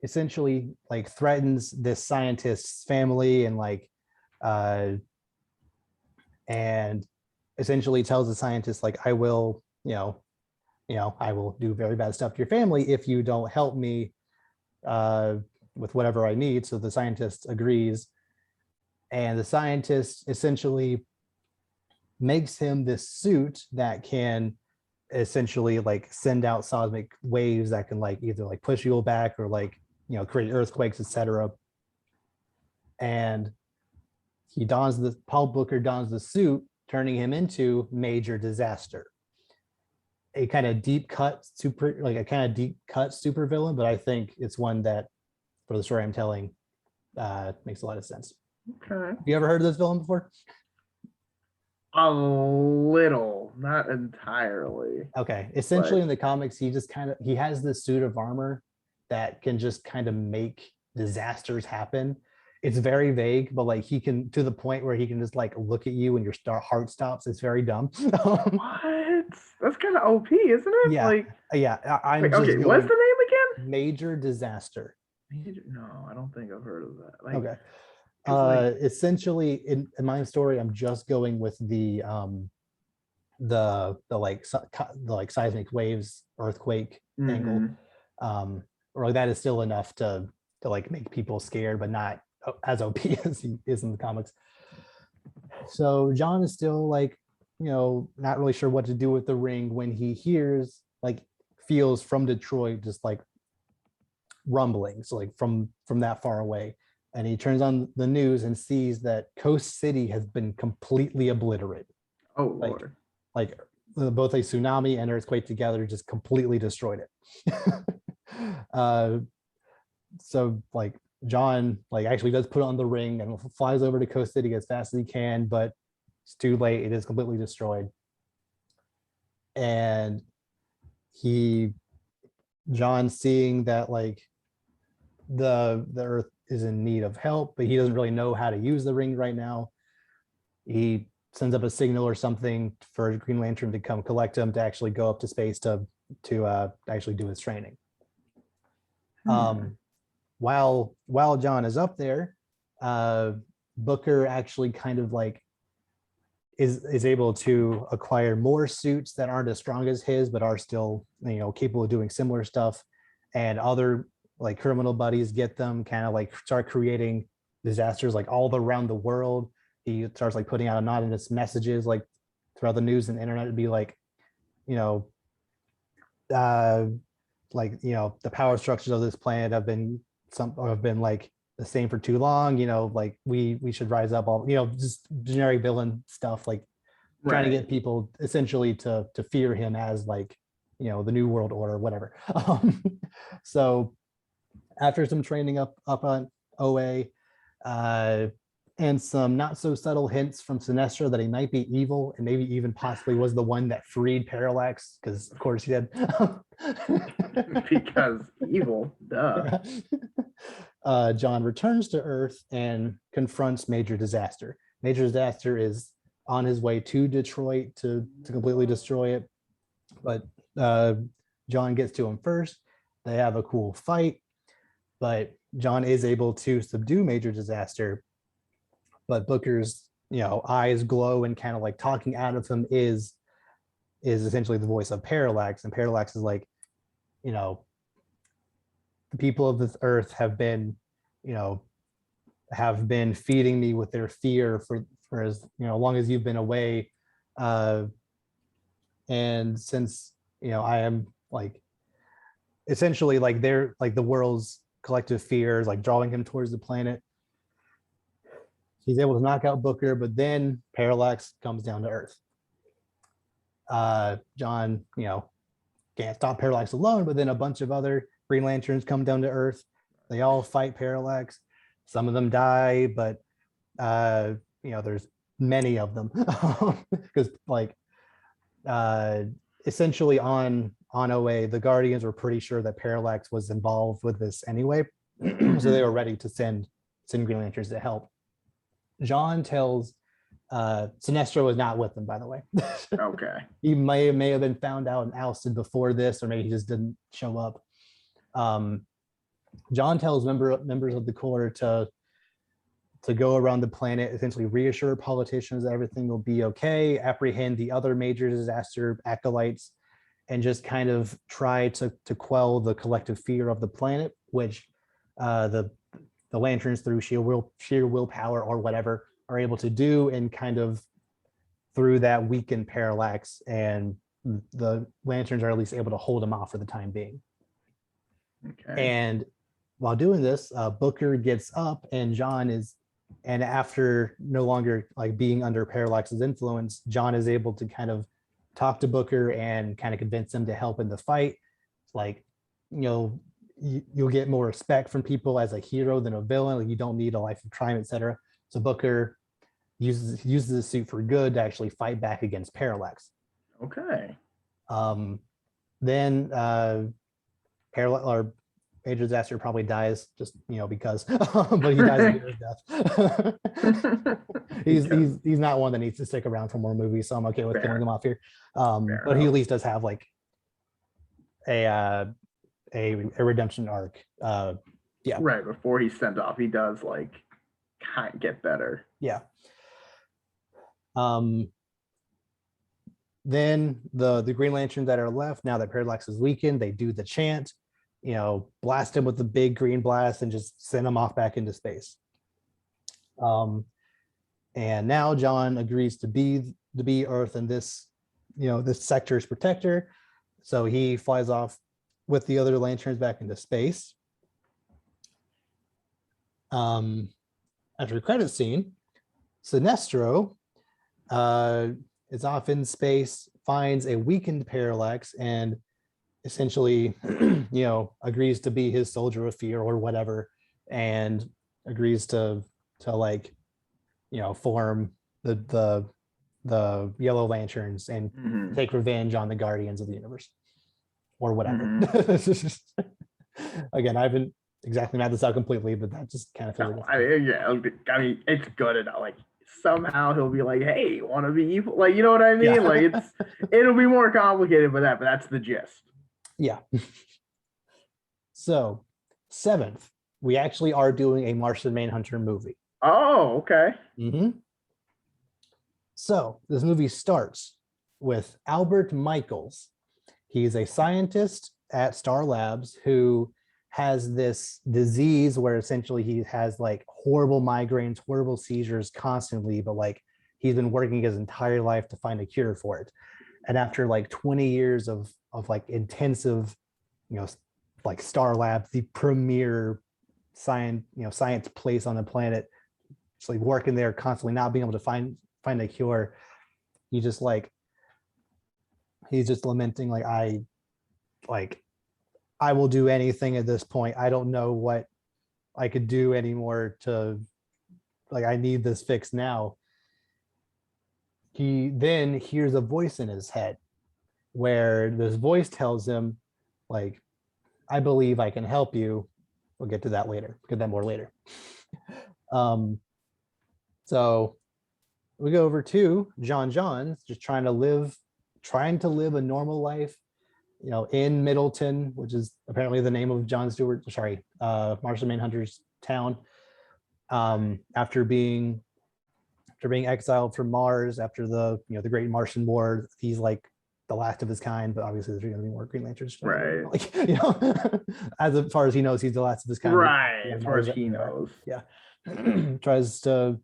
A: essentially like threatens this scientist's family uh and essentially tells the scientist like, I will I will do very bad stuff to your family if you don't help me uh with whatever I need. So the scientist agrees, and the scientist essentially makes him this suit that can essentially like send out seismic waves that can like either like push you back or like create earthquakes, etc. And Paul Booker dons the suit, turning him into Major Disaster, a kind of deep cut super villain, but I think it's one that for the story I'm telling makes a lot of sense.
B: Okay.
A: Have you ever heard of this villain before?
B: A little, not entirely.
A: Okay. Essentially, in the comics, he has this suit of armor that can just kind of make disasters happen. It's very vague, but like he can, to the point where he can just like look at you and your heart stops. It's very dumb.
B: What? That's kind of OP, isn't it?
A: Yeah, yeah. I'm
B: wait,
A: just
B: okay. What's
A: going
B: the name again?
A: Major Disaster.
B: No, I don't think I've heard of that.
A: Okay.
B: Like,
A: Essentially, in my story, I'm just going with the like seismic waves, earthquake angle. Or like that is still enough to like make people scared, but not as OP as he is in the comics. So John is still like, not really sure what to do with the ring when he feels from Detroit just like rumblings, like from that far away. And he turns on the news and sees that Coast City has been completely obliterated.
B: oh Lord.
A: Like both a tsunami and earthquake together just completely destroyed it. So like John like actually does put on the ring and flies over to Coast City as fast as he can, but it's too late. It is completely destroyed. And John, seeing that like the earth is in need of help, but he doesn't really know how to use the ring right now, he sends up a signal or something for Green Lantern to come collect him to actually go up to space to actually do his training. While John is up there, Booker actually kind of like is able to acquire more suits that aren't as strong as his, but are still capable of doing similar stuff. And other like criminal buddies get them, kind of like start creating disasters like all around the world. He starts like putting out anonymous messages like throughout the news and the internet to be like, uh, the power structures of this planet have been like the same for too long. Like we should rise up. All just generic villain stuff, like trying to get people essentially to fear him as like the new world order, whatever. So After some training up on OA, uh, and some not so subtle hints from Sinestro that he might be evil and maybe even possibly was the one that freed Parallax, because of course he did.
B: Because evil, duh.
A: John returns to Earth and confronts Major Disaster. Major Disaster is on his way to Detroit to completely destroy it, but John gets to him first. They have a cool fight, but John is able to subdue Major Disaster. But Booker's, eyes glow, and kind of like talking out of him is essentially the voice of Parallax. And Parallax is like, the people of this earth have been feeding me with their fear for as long as you've been away, and since I am like essentially like they're like the world's collective fears, like drawing him towards the planet. He's able to knock out Booker, but then Parallax comes down to Earth. John, can't stop Parallax alone, but then a bunch of other Green Lanterns come down to Earth. They all fight Parallax. Some of them die, but there's many of them because essentially on OA, the Guardians were pretty sure that Parallax was involved with this anyway, so they were ready to send Green Lanterns to help. John tells Sinestro was not with them, by the way.
B: Okay.
A: He may have been found out and ousted before this, or maybe he just didn't show up. John tells members of the Corps to go around the planet, essentially reassure politicians that everything will be okay, apprehend the other major disaster acolytes, and just kind of try to quell the collective fear of the planet, which the Lanterns, through sheer willpower or whatever, are able to do, and kind of through that weaken Parallax, and the Lanterns are at least able to hold him off for the time being.
B: Okay.
A: And while doing this, Booker gets up, and after no longer like being under Parallax's influence, John is able to kind of talk to Booker and kind of convince him to help in the fight. Like, you'll get more respect from people as a hero than a villain. Like, you don't need a life of crime, etc. So Booker uses the suit for good to actually fight back against Parallax.
B: Okay.
A: Then Parallax or Major Disaster probably dies just because, but he dies a weird death. he's not one that needs to stick around for more movies, so I'm okay with killing him off here. But he at least does have like a redemption arc. Yeah.
B: Right before he's sent off, he does like kind of get better.
A: Yeah. Then the Green Lanterns that are left, now that Parallax is weakened, they do the chant, blast him with the big green blast and just send him off back into space. And now John agrees to be Earth and this sector's protector. So he flies off with the other Lanterns back into space. After the credit scene, Sinestro is off in space, finds a weakened Parallax, and essentially, agrees to be his soldier of fear or whatever, and agrees to form the Yellow Lanterns and take revenge on the Guardians of the Universe or whatever. Again, I haven't exactly mapped this out completely, but that just kind of feels
B: I mean, it's good enough. Like, somehow he'll be like, hey, want to be evil? Like, you know what I mean? Yeah. Like, it'll be more complicated than that, but that's the gist.
A: Yeah. So 7th, we actually are doing a Martian Manhunter movie.
B: Oh, okay.
A: So this movie starts with Albert Michaels. He's a scientist at S.T.A.R Labs who has this disease where essentially he has like horrible migraines, horrible seizures constantly, but like he's been working his entire life to find a cure for it. And after like 20 years of like intensive, like S.T.A.R Labs, the premier science place on the planet, just like working there constantly, not being able to find a cure, he's just lamenting, like, I will do anything at this point. I don't know what I could do anymore to, like, I need this fixed now. He then hears a voice in his head where this voice tells him, like, I believe I can help you. We'll get to that later. Get that more later. Um, so we go over to John's just trying to live a normal life, you know, in Middleton, which is apparently the name of John Stewart, sorry, Martian Manhunter's town. After being exiled from Mars after the, you know, the Great Martian War, he's like the last of his kind, but obviously there's going to be more Green Lanterns.
B: Right.
A: Like, you know, as far as he knows, he's the last of his kind.
B: Right. As far as he knows.
A: Yeah. Tries to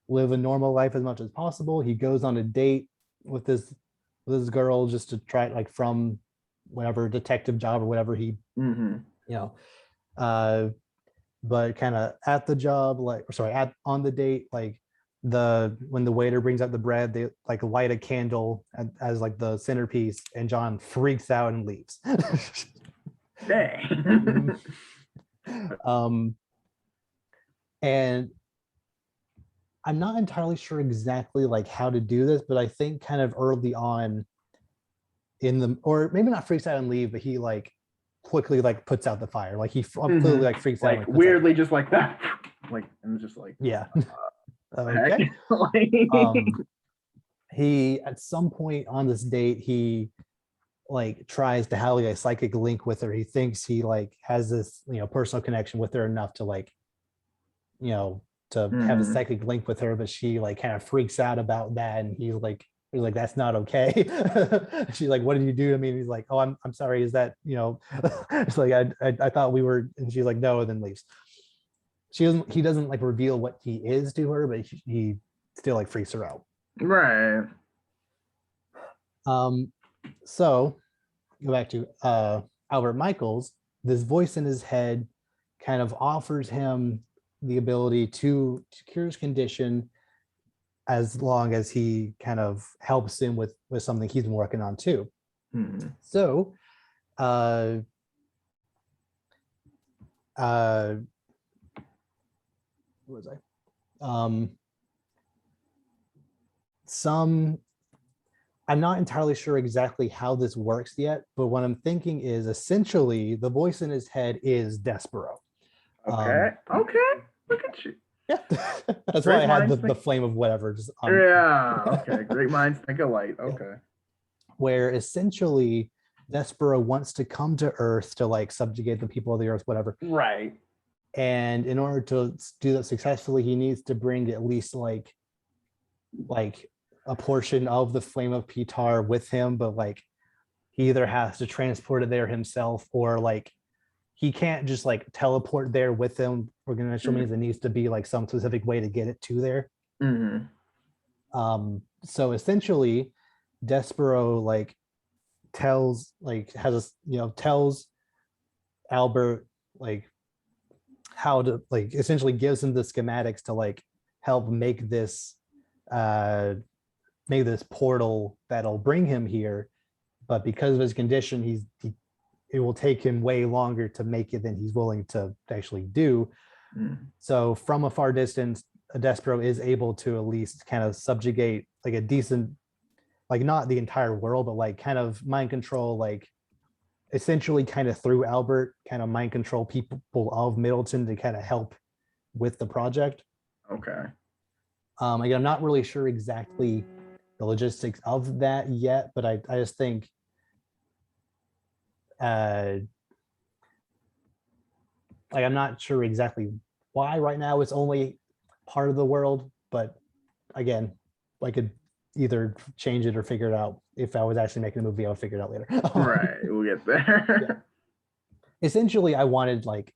A: live a normal life as much as possible. He goes on a date with this girl just to try, like, from whatever detective job or whatever he, you know, but kind of at the job, like, sorry, on the date, like, when the waiter brings out the bread, they like light a candle as like the centerpiece, and John freaks out and leaves.
B: Dang.
A: And I'm not entirely sure exactly like how to do this, but I think kind of early on or maybe not freaks out and leave, but he like quickly like puts out the fire. Like he clearly like freaks out,
B: like weirdly, just like that, like, and just like,
A: yeah. Okay. He at some point on this date, he like tries to have like a psychic link with her. He thinks he like has this, you know, personal connection with her enough to like, you know, to have a psychic link with her, but she like kind of freaks out about that, and he's like that's not okay. She's like, what did you do to me? And he's like, oh, I'm sorry, is that, you know, it's like I thought we were, and she's like, no, and then leaves. He doesn't like reveal what he is to her, but he still like freaks her out.
B: Right.
A: So go back to Albert Michaels. This voice in his head kind of offers him the ability to cure his condition as long as he kind of helps him with something he's been working on too. So what was I? I'm not entirely sure exactly how this works yet, but what I'm thinking is essentially the voice in his head is Despero.
B: Okay. Look at you.
A: Yeah, that's why I had the flame of whatever. Just
B: okay. Great minds think alike. Okay.
A: Where essentially Despero wants to come to Earth to like subjugate the people of the Earth, whatever.
B: Right.
A: And in order to do that successfully, he needs to bring at least like a portion of the flame of S.T.A.R with him, but like he either has to transport it there himself, or like he can't just like teleport there with him for conventional means. It needs to be like some specific way to get it to there. So essentially Despero like tells Albert like how to, like, essentially gives him the schematics to like help make this portal that'll bring him here, but because of his condition, it will take him way longer to make it than he's willing to actually do. So from a far distance, Despero is able to at least kind of subjugate like a decent, like not the entire world, but like kind of mind control, like essentially kind of through Albert, kind of mind control people of Middleton to kind of help with the project.
B: Okay.
A: Again, I'm not really sure exactly the logistics of that yet, but I just think like I'm not sure exactly why right now it's only part of the world, but again, I could either change it or figure it out. If I was actually making a movie, I'll figure it out later.
B: Right, we'll get there.
A: Yeah. Essentially, I wanted like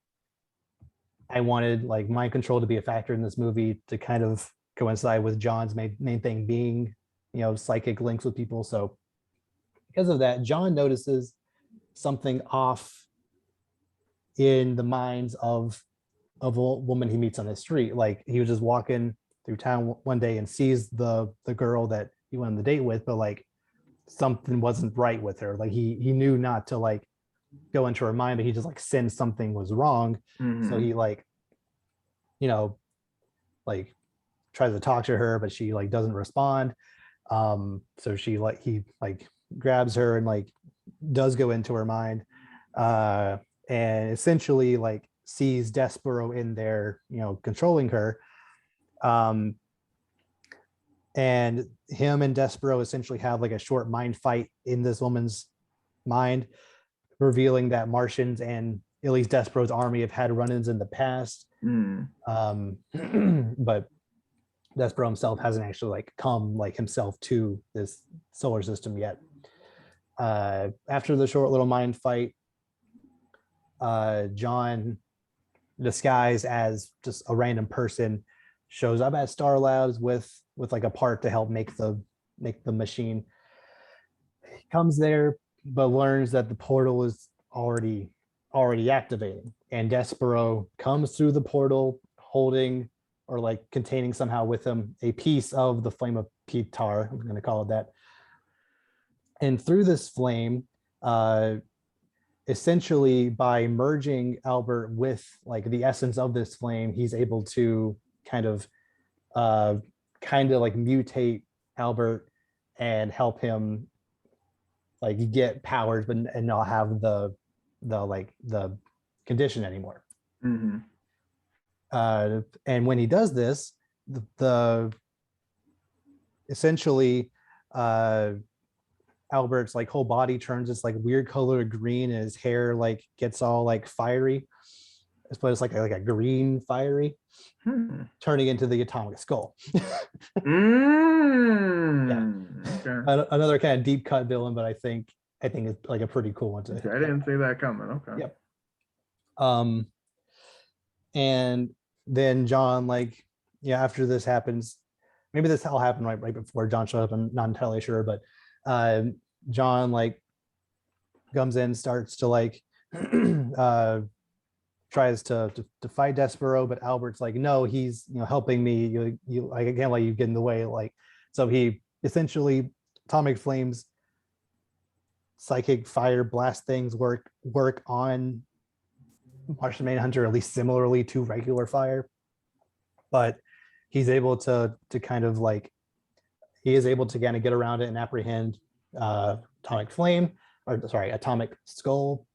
A: mind control to be a factor in this movie to kind of coincide with John's main thing being, you know, psychic links with people. So because of that, John notices something off in the minds of a woman he meets on the street. Like he was just walking through town one day and sees the girl that he went on the date with, but like something wasn't right with her. Like he knew not to like go into her mind, but he just like sensed something was wrong. So he like, you know, like tries to talk to her, but she like doesn't respond. So he like grabs her and like does go into her mind, uh, and essentially like sees Despero in there, controlling her. Um, and him and Despero essentially have like a short mind fight in this woman's mind, revealing that Martians and at least Despero's army have had run-ins in the past. But Despero himself hasn't actually like come like himself to this solar system yet. After the short little mind fight, John, disguised as just a random person, shows up at Star Labs with like a part to help make the machine. He comes there, but learns that the portal is already activating, and Despero comes through the portal holding or like containing somehow with him a piece of the flame of P.T.A.R. I'm going to call it that. And through this flame, essentially by merging Albert with like the essence of this flame, he's able to kind of uh, like mutate Albert and help him like get powers, but and not have the condition anymore. And when he does this, the essentially Albert's like whole body turns this like weird color of green, and his hair like gets all like fiery. I suppose like a green fiery, turning into the atomic skull. Yeah. Okay. Another kind of deep cut villain, but I think it's like a pretty cool one to.
B: I didn't see that coming. Okay.
A: Yep. And then John, like, yeah, after this happens, maybe this all happened right before John showed up. I'm not entirely sure, but John like comes in, starts to like tries to fight Despero, but Albert's like, no, he's helping me. You I can't let you get in the way. Like, so he essentially atomic flames, psychic fire blast things work on Martian Manhunter, at least similarly to regular fire, but he's able to kind of like he is able to kind of get around it and apprehend atomic flame, or sorry, atomic skull.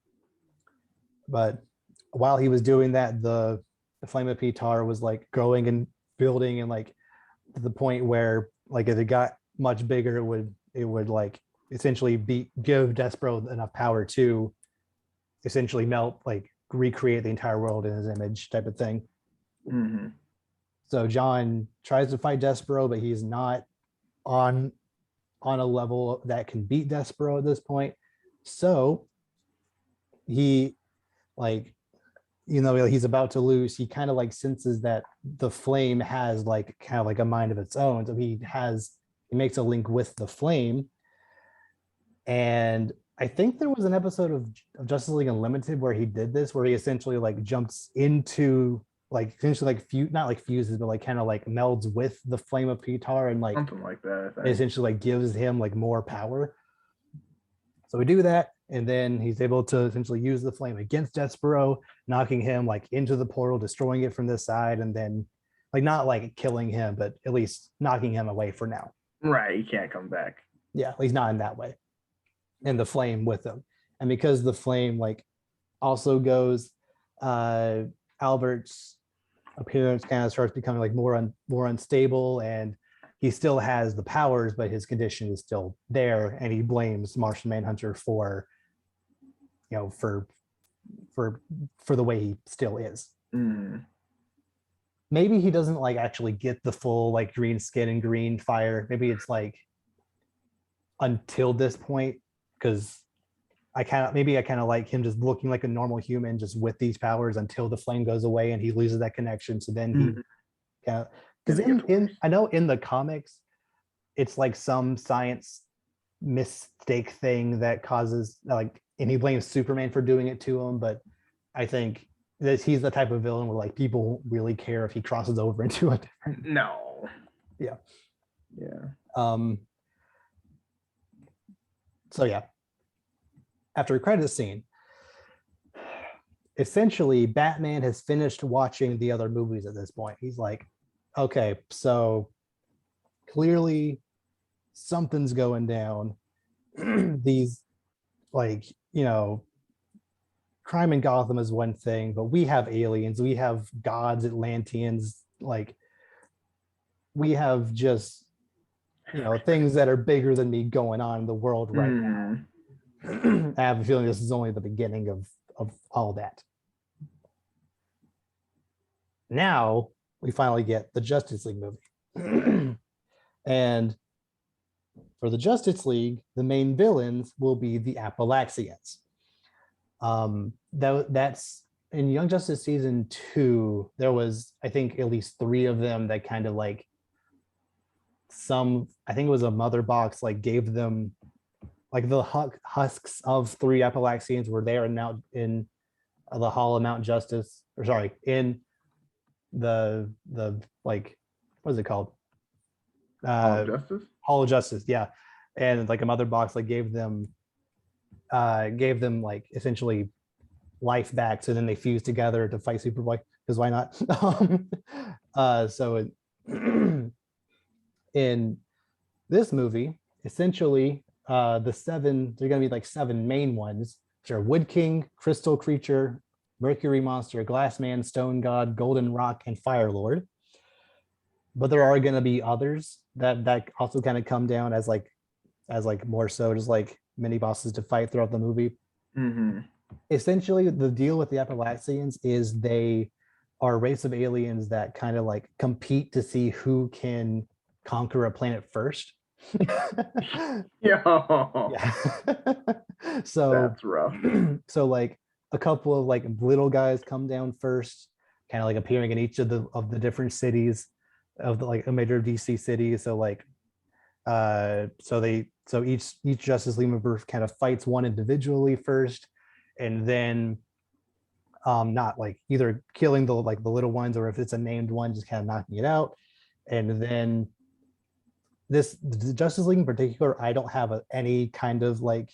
A: But while he was doing that, the flame of P.T.A.R. was like growing and building, and like to the point where like if it got much bigger, it would like essentially give Despero enough power to essentially melt, like recreate the entire world in his image type of thing. So John tries to fight Despero, but he's not on a level that can beat Despero at this point. So he like he's about to lose. He kind of like senses that the flame has like kind of like a mind of its own. So he makes a link with the flame. And I think there was an episode of Justice League Unlimited where he did this, where he essentially like jumps into like essentially like not like fuses, but like kind of like melds with the flame of P.T.A.R. and like
B: something like that.
A: Essentially like gives him like more power. So we do that, and then he's able to essentially use the flame against Despero, knocking him like into the portal, destroying it from this side, and then like not like killing him, but at least knocking him away for now.
B: Right, he can't come back.
A: Yeah, at least not in that way. And the flame with him, and because the flame like also goes, Albert's appearance kind of starts becoming like more unstable, and he still has the powers, but his condition is still there, and he blames Martian Manhunter for for the way he still is. Maybe he doesn't like actually get the full like green skin and green fire. Maybe it's like until this point, because I kind of like him just looking like a normal human just with these powers until the flame goes away and he loses that connection. So then he kind of, because I know in the comics it's like some science mistake thing that causes like, and he blames Superman for doing it to him, but I think that he's the type of villain where like people won't really care if he crosses over into a different.
B: No.
A: Yeah. So yeah, after a credit scene, essentially Batman has finished watching the other movies at this point. He's like, okay, so clearly something's going down. These, like, crime in Gotham is one thing, but we have aliens, we have gods, Atlanteans, like we have just, things that are bigger than me going on in the world right now. I have a feeling this is only the beginning of all that. Now we finally get the Justice League movie. And for the Justice League, the main villains will be the Appalachians. That's in Young Justice season 2. There was, I think, at least 3 of them that kind of like I think it was a mother box, like gave them like the husks of 3 Appalachians were there and now in the Hall of Mount Justice, or sorry, in the like, what is it called?
B: Hall of Justice.
A: Hall of Justice, yeah. And like a mother box like gave them like essentially life back, so then they fused together to fight Superboy, because why not? So in this movie, essentially the 7, they're going to be like 7 main ones, which are Wood King, Crystal Creature, Mercury Monster, Glassman, Stone God, Golden Rock, and Fire Lord. But there are going to be others that also kind of come down as like more so just like mini bosses to fight throughout the movie. Essentially, the deal with the Appalachians is they are a race of aliens that kind of like compete to see who can conquer a planet first.
B: Yeah.
A: So
B: that's rough.
A: So like a couple of like little guys come down first, kind of like appearing in each of the different cities of the like a major DC city. So like so each Justice League member kind of fights one individually first, and then not like either killing the little ones, or if it's a named one, just kind of knocking it out. And then the Justice League in particular, I don't have any kind of like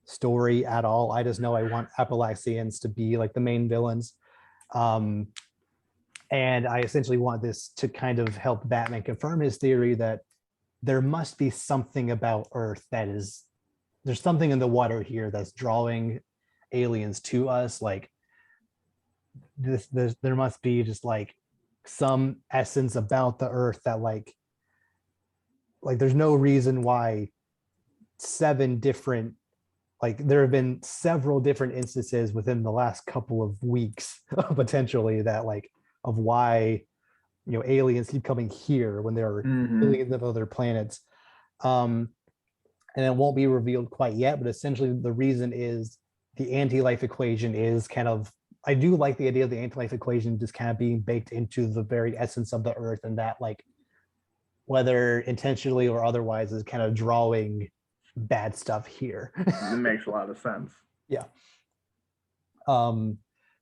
A: story at all. I just know I want Appalachians to be like the main villains. And I essentially want this to kind of help Batman confirm his theory that there must be something about Earth there's something in the water here that's drawing aliens to us. Like there must be just like some essence about the Earth that like there's no reason why 7 different, like there have been several different instances within the last couple of weeks potentially that like of why aliens keep coming here when there are billions of other planets. And it won't be revealed quite yet, but essentially the reason is the anti-life equation is kind of, I do like the idea of the anti-life equation just kind of being baked into the very essence of the Earth, and that like whether intentionally or otherwise is kind of drawing bad stuff here.
B: It makes a lot of sense.
A: Yeah.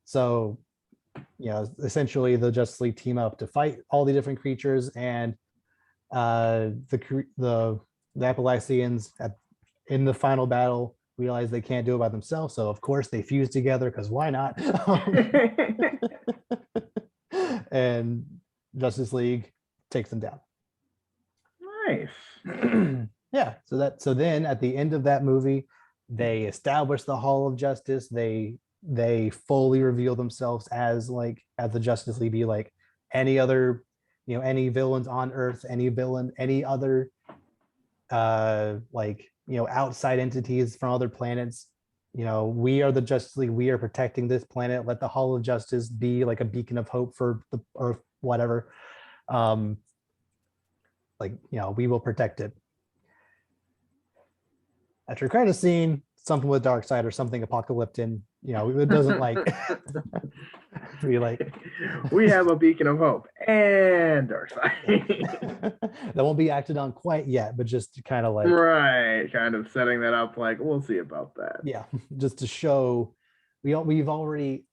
A: So essentially the Justice League team up to fight all the different creatures, and the Appalachians in the final battle realize they can't do it by themselves, so of course they fuse together, because why not? And Justice League takes them down.
B: Nice.
A: Yeah. So then at the end of that movie, they establish the Hall of Justice. They fully reveal themselves as the Justice League, be like any other, any villains on Earth, any other outside entities from other planets. We are the Justice League. We are protecting this planet. Let the Hall of Justice be like a beacon of hope for the Earth, whatever. We will protect it. After credit scene, something with Darkseid or something apocalyptic, it doesn't like be like
B: we have a beacon of hope and Darkseid.
A: That won't be acted on quite yet, but just kind of like
B: kind of setting that up, like we'll see about that.
A: Yeah, just to show I already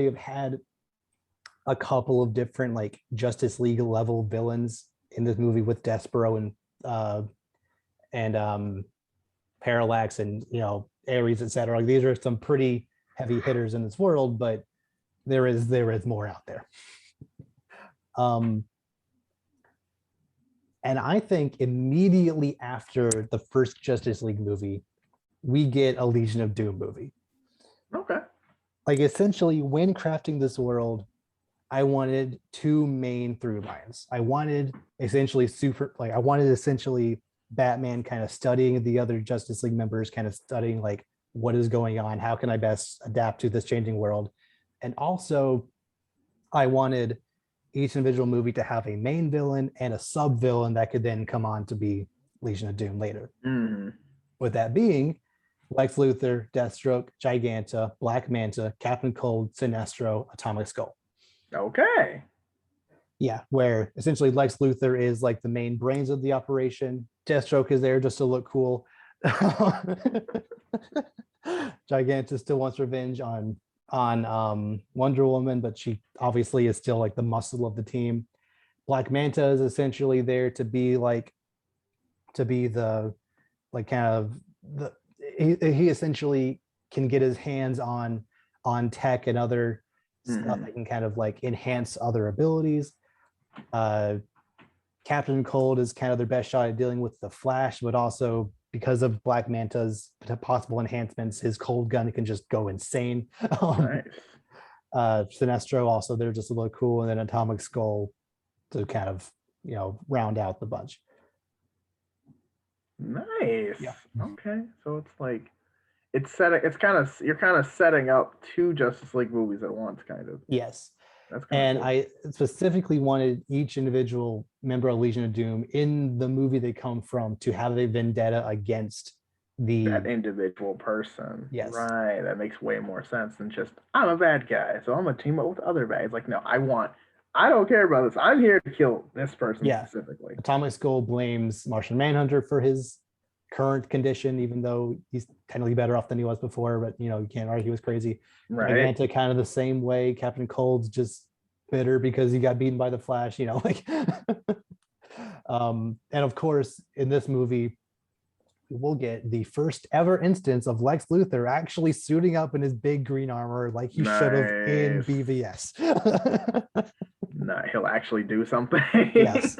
A: have had a couple of different like Justice League level villains in this movie with Despero and Parallax and Ares, etc. Like these are some pretty heavy hitters in this world, but there is more out there. And I think immediately after the first Justice League movie, we get a Legion of Doom movie.
B: Okay.
A: Like essentially, when crafting this world, I wanted two main through lines. I wanted essentially Batman kind of studying the other Justice League members, kind of studying like what is going on, how can I best adapt to this changing world, and also I wanted each individual movie to have a main villain and a sub villain that could then come on to be Legion of Doom later.
B: Mm.
A: With that being Lex Luthor, Deathstroke, Giganta, Black Manta, Captain Cold, Sinestro, Atomic Skull.
B: Okay.
A: Yeah, where essentially Lex Luthor is like the main brains of the operation. Deathstroke is there just to look cool. Giganta still wants revenge on Wonder Woman, but she obviously is still like the muscle of the team. Black Manta is essentially there to be the like kind of the he essentially can get his hands on tech and other stuff that can kind of like enhance other abilities. Captain Cold is kind of their best shot at dealing with the Flash, but also because of Black Manta's possible enhancements, his cold gun can just go insane.
B: Nice.
A: Sinestro also, they're just a little cool, and then Atomic Skull to kind of round out the bunch.
B: Nice.
A: Yeah.
B: Okay. So it's like you're kind of setting up two Justice League movies at once, kind of.
A: Yes.
B: That's
A: and
B: cool.
A: I specifically wanted each individual member of Legion of Doom in the movie they come from to have a vendetta against
B: that individual person.
A: Yes.
B: Right. That makes way more sense than just I'm a bad guy, so I'm gonna team up with other bad guys. Like, no, I don't care about this. I'm here to kill this person specifically.
A: Atomic Skull blames Martian Manhunter for his current condition, even though he's technically better off than he was before, but you can't argue he was crazy.
B: Right.
A: Giganta kind of the same way. Captain Cold's just bitter because he got beaten by the Flash, like and of course in this movie we'll get the first ever instance of Lex Luthor actually suiting up in his big green armor like he should have in BVS.
B: No, he'll actually do something.
A: Yes.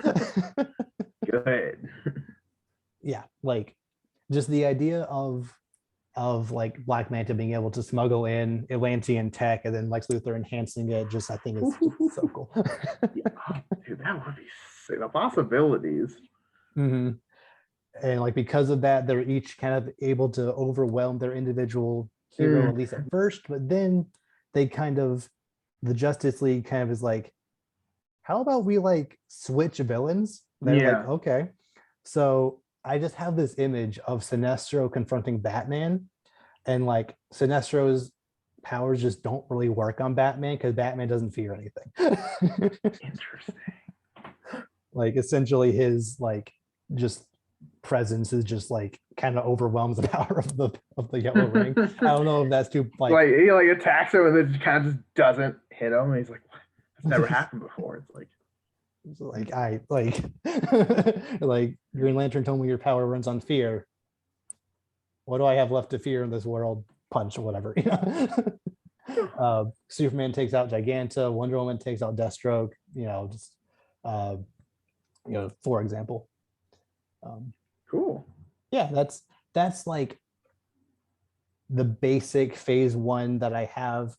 B: Good.
A: Yeah, like just the idea of like Black Manta being able to smuggle in Atlantean tech and then Lex Luthor enhancing it, just I think is so cool.
B: Yeah, dude, that would be sick. The possibilities.
A: Mm-hmm. And like because of that, they're each kind of able to overwhelm their individual hero, at least at first, but then they the Justice League kind of is like, how about we like switch villains? They're like, okay. So I just have this image of Sinestro confronting Batman, and like Sinestro's powers just don't really work on Batman because Batman doesn't fear anything.
B: Interesting.
A: Like essentially his like just presence is just like kind of overwhelms the power of the yellow ring. I don't know if that's too
B: like he like attacks him and then kind of just doesn't hit him. And he's like, what? That's never happened before. It's like
A: like Green Lantern told me your power runs on fear. What do I have left to fear in this world? Punch or whatever. Superman takes out Giganta. Wonder Woman takes out Deathstroke. For example.
B: Cool.
A: Yeah, that's like the basic phase one that I have.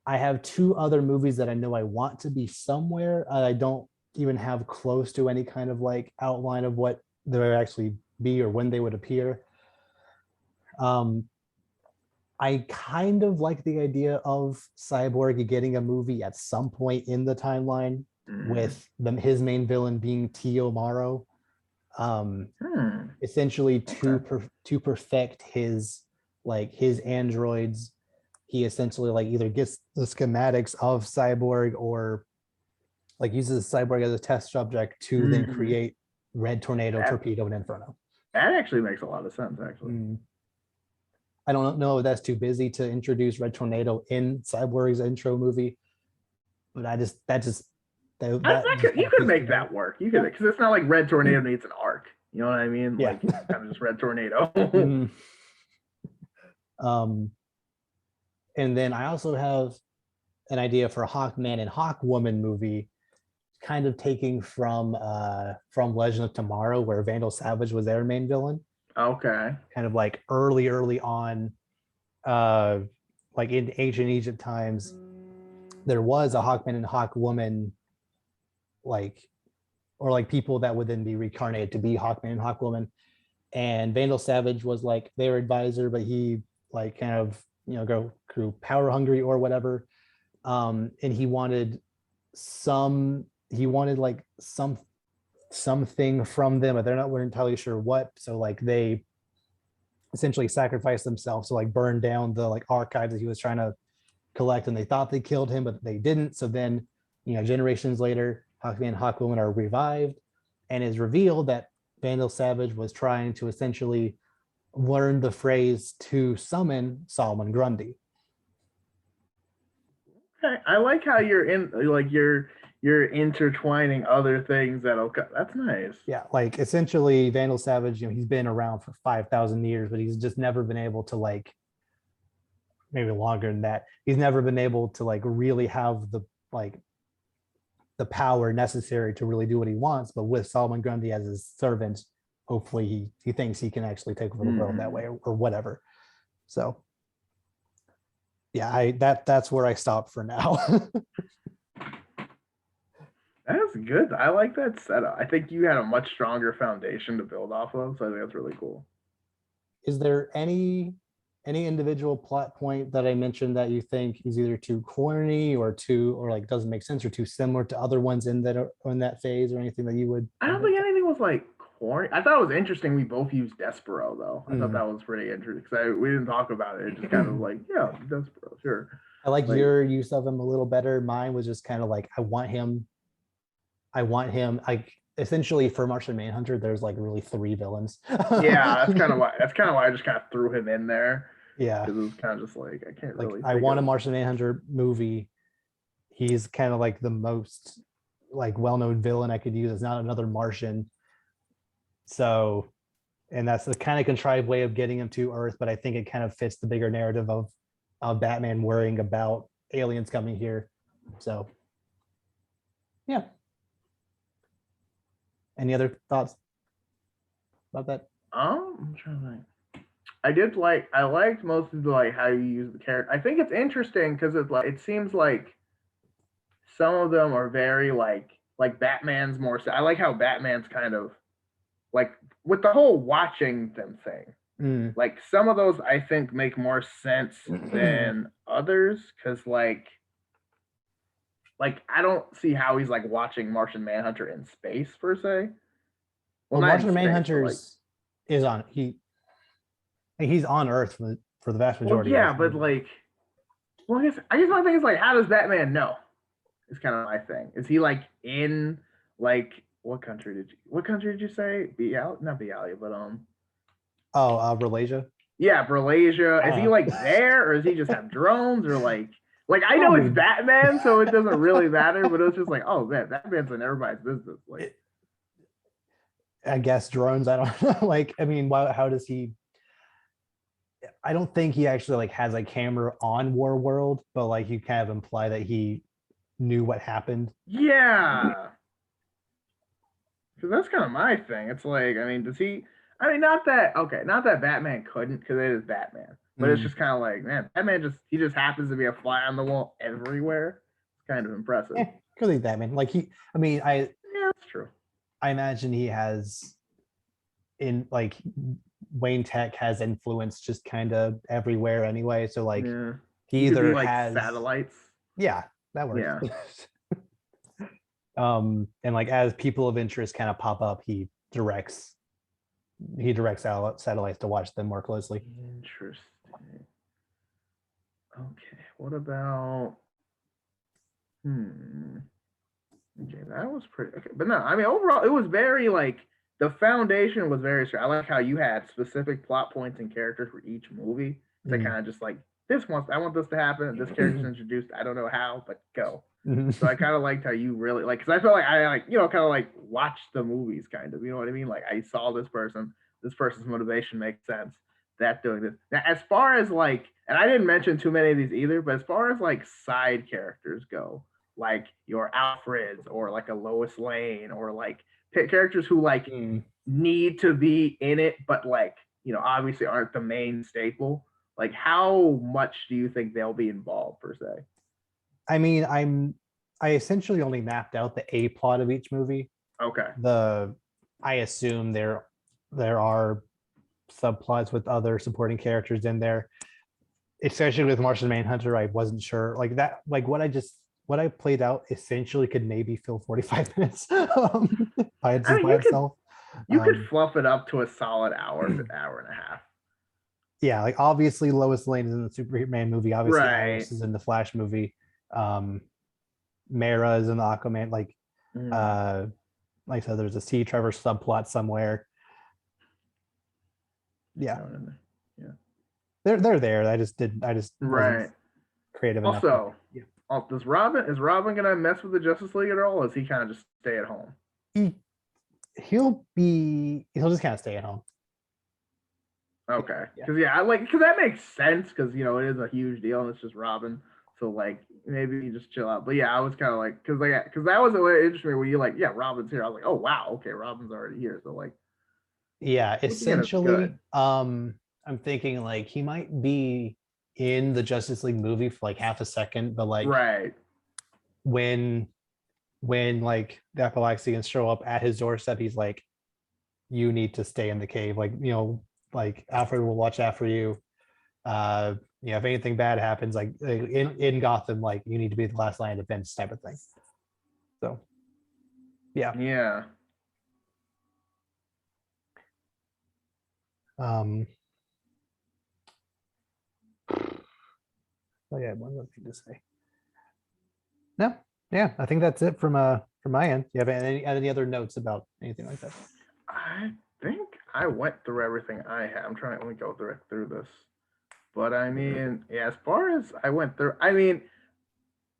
A: I have two other movies that I know I want to be somewhere. I don't even have close to any kind of like outline of what they would actually be or when they would appear. I kind of like the idea of Cyborg getting a movie at some point in the timeline with his main villain being Tio Maro. Essentially to perfect his androids. He essentially like either gets the schematics of Cyborg or like uses Cyborg as a test subject to then create Red Tornado, Torpedo, and Inferno. That
B: actually makes a lot of sense, actually.
A: I don't know if that's too busy to introduce Red Tornado in Cyborg's intro movie, but
B: you could make that work. You could, because it's not like Red Tornado needs an arc. You know what I mean?
A: Yeah.
B: Like kind of just Red Tornado.
A: And then I also have an idea for a Hawkman and Hawkwoman movie, kind of taking from Legend of Tomorrow, where Vandal Savage was their main villain.
B: Okay.
A: Kind of like early on, uh, like in ancient Egypt times, there was a Hawkman and Hawkwoman, like, or like people that would then be reincarnated to be Hawkman and Hawkwoman. And Vandal Savage was like their advisor, but he like kind of grew power hungry or whatever. And he wanted like something from them, but we're entirely sure what. So like they essentially sacrificed themselves to like burn down the like archives that he was trying to collect, and they thought they killed him, but they didn't. So then, generations later, Hawkman and Hawkwoman are revived, and it's revealed that Vandal Savage was trying to essentially learn the phrase to summon Solomon Grundy.
B: Okay. I like how you're intertwining other things that'll. That's nice.
A: Yeah, like essentially Vandal Savage, he's been around for 5,000 years, but he's just never been able to like, maybe longer than that. He's never been able to like really have the power necessary to really do what he wants. But with Solomon Grundy as his servant, hopefully he thinks he can actually take over the world that way, or whatever. So yeah, that's where I stop for now.
B: That's good. I like that setup. I think you had a much stronger foundation to build off of, so I think that's really cool.
A: Is there any individual plot point that I mentioned that you think is either too corny or like doesn't make sense, or too similar to other ones in that phase, or anything that you would?
B: I don't think anything was like corny. I thought it was interesting. We both used Despero though. I thought that was pretty interesting because we didn't talk about it. It just kind of like, yeah, Despero, sure.
A: I like your use of him a little better. Mine was just kind of like, I want him like, essentially for Martian Manhunter, there's like really 3 villains.
B: Yeah, that's kind of why I just kind of threw him in there.
A: Yeah,
B: because it was kind of just like I can't
A: like,
B: really.
A: I want a Martian Manhunter movie. He's kind of like the most like well-known villain I could use. It's not another Martian. So, and that's the kind of contrived way of getting him to Earth, but I think it kind of fits the bigger narrative of Batman worrying about aliens coming here. So, yeah. Any other thoughts about that?
B: I'm trying to think. I liked most of the like how you use the character. I think it's interesting because it seems like some of them are very like Batman's more. I like how Batman's kind of like with the whole watching them thing. Like some of those I think make more sense than others because like I don't see how he's like watching Martian Manhunter in space per se.
A: Well, Martian Manhunter is on he's on Earth for the vast majority.
B: Well, yeah, but like, well, I guess my thing is like, how does Batman know? It's kind of my thing. Is he like in like what country did you say? Not Bialia, but
A: Malaysia.
B: Yeah, Malaysia. Is he like there, or does he just have drones, or like I know it's Batman, so it doesn't really matter. But it was just like, oh man, Batman's in everybody's business. Like,
A: I guess drones. I don't know. Like, I mean, how does he? I don't think he actually like has a camera on War World, but like you kind of imply that he knew what happened.
B: Yeah. Because that's kind of my thing. It's like, I mean, does he? I mean, not that Batman couldn't, because it is Batman. But it's just kind of like, man, Batman just happens to be a fly on the wall everywhere. It's kind of impressive.
A: Because he's Batman. Like yeah,
B: that's true.
A: I imagine he has Wayne Tech has influence just kind of everywhere anyway. So like he either has
B: satellites.
A: Yeah, that works. Yeah. And like as people of interest kind of pop up, he directs satellites to watch them more closely.
B: Interesting. Okay, what about okay, that was pretty okay. But no, I mean overall it was very like the foundation was very strong. I like how you had specific plot points and characters for each movie. That kind of just like I want this to happen. This character's introduced. I don't know how, but go. So I kind of liked how you really like, because I feel like I like kind of like watched the movies kind of. You know what I mean? Like I saw this person. This person's motivation makes sense. that doing this. Now, as far as like, and I didn't mention too many of these either, but as far as like side characters go, like your Alfreds or like a Lois Lane or like characters who like
A: Mm.
B: need to be in it, but like, obviously aren't the main staple. Like, how much do you think they'll be involved per se?
A: I mean, I essentially only mapped out the A plot of each movie.
B: Okay.
A: I assume there are subplots with other supporting characters in there, especially with Martian Manhunter. I wasn't sure like that, like what I played out essentially could maybe fill 45 minutes by
B: I mean,
A: itself.
B: you could fluff it up to a solid hour, hour and a half.
A: Yeah, like obviously Lois Lane is in the Superman movie. Obviously
B: Right.
A: Iris is in the Flash movie. Mara is in the Aquaman. Like I said, there's a Sea Trevor subplot somewhere. Yeah,
B: Yeah.
A: they're there. I just wasn't
B: Right.
A: creative enough.
B: Also,
A: Yeah.
B: is Robin gonna mess with the Justice League at all? Or is he kind of just stay at home?
A: He'll just kind of stay at home.
B: Okay.
A: Yeah.
B: Because that makes sense because it is a huge deal and it's just Robin. So like maybe you just chill out. But yeah, I was kind of like because that was a way interesting when you like Robin's here. I was like, oh wow, okay, Robin's already here. So like
A: Yeah, essentially,
B: good.
A: I'm thinking like he might be in the Justice League movie for like half a second, but like
B: Right.
A: when like the Appalachians show up at his doorstep, he's like, you need to stay in the cave. Like, like Alfred will watch after you. If anything bad happens, like in Gotham, like you need to be the last line of defense type of thing. So yeah.
B: Yeah.
A: Oh yeah, one other thing to say. No, yeah, I think that's it from my end. You have any other notes about anything like that?
B: I think I went through everything I had. I'm trying to let me go through this. But I mean, yeah, as far as I went through, I mean,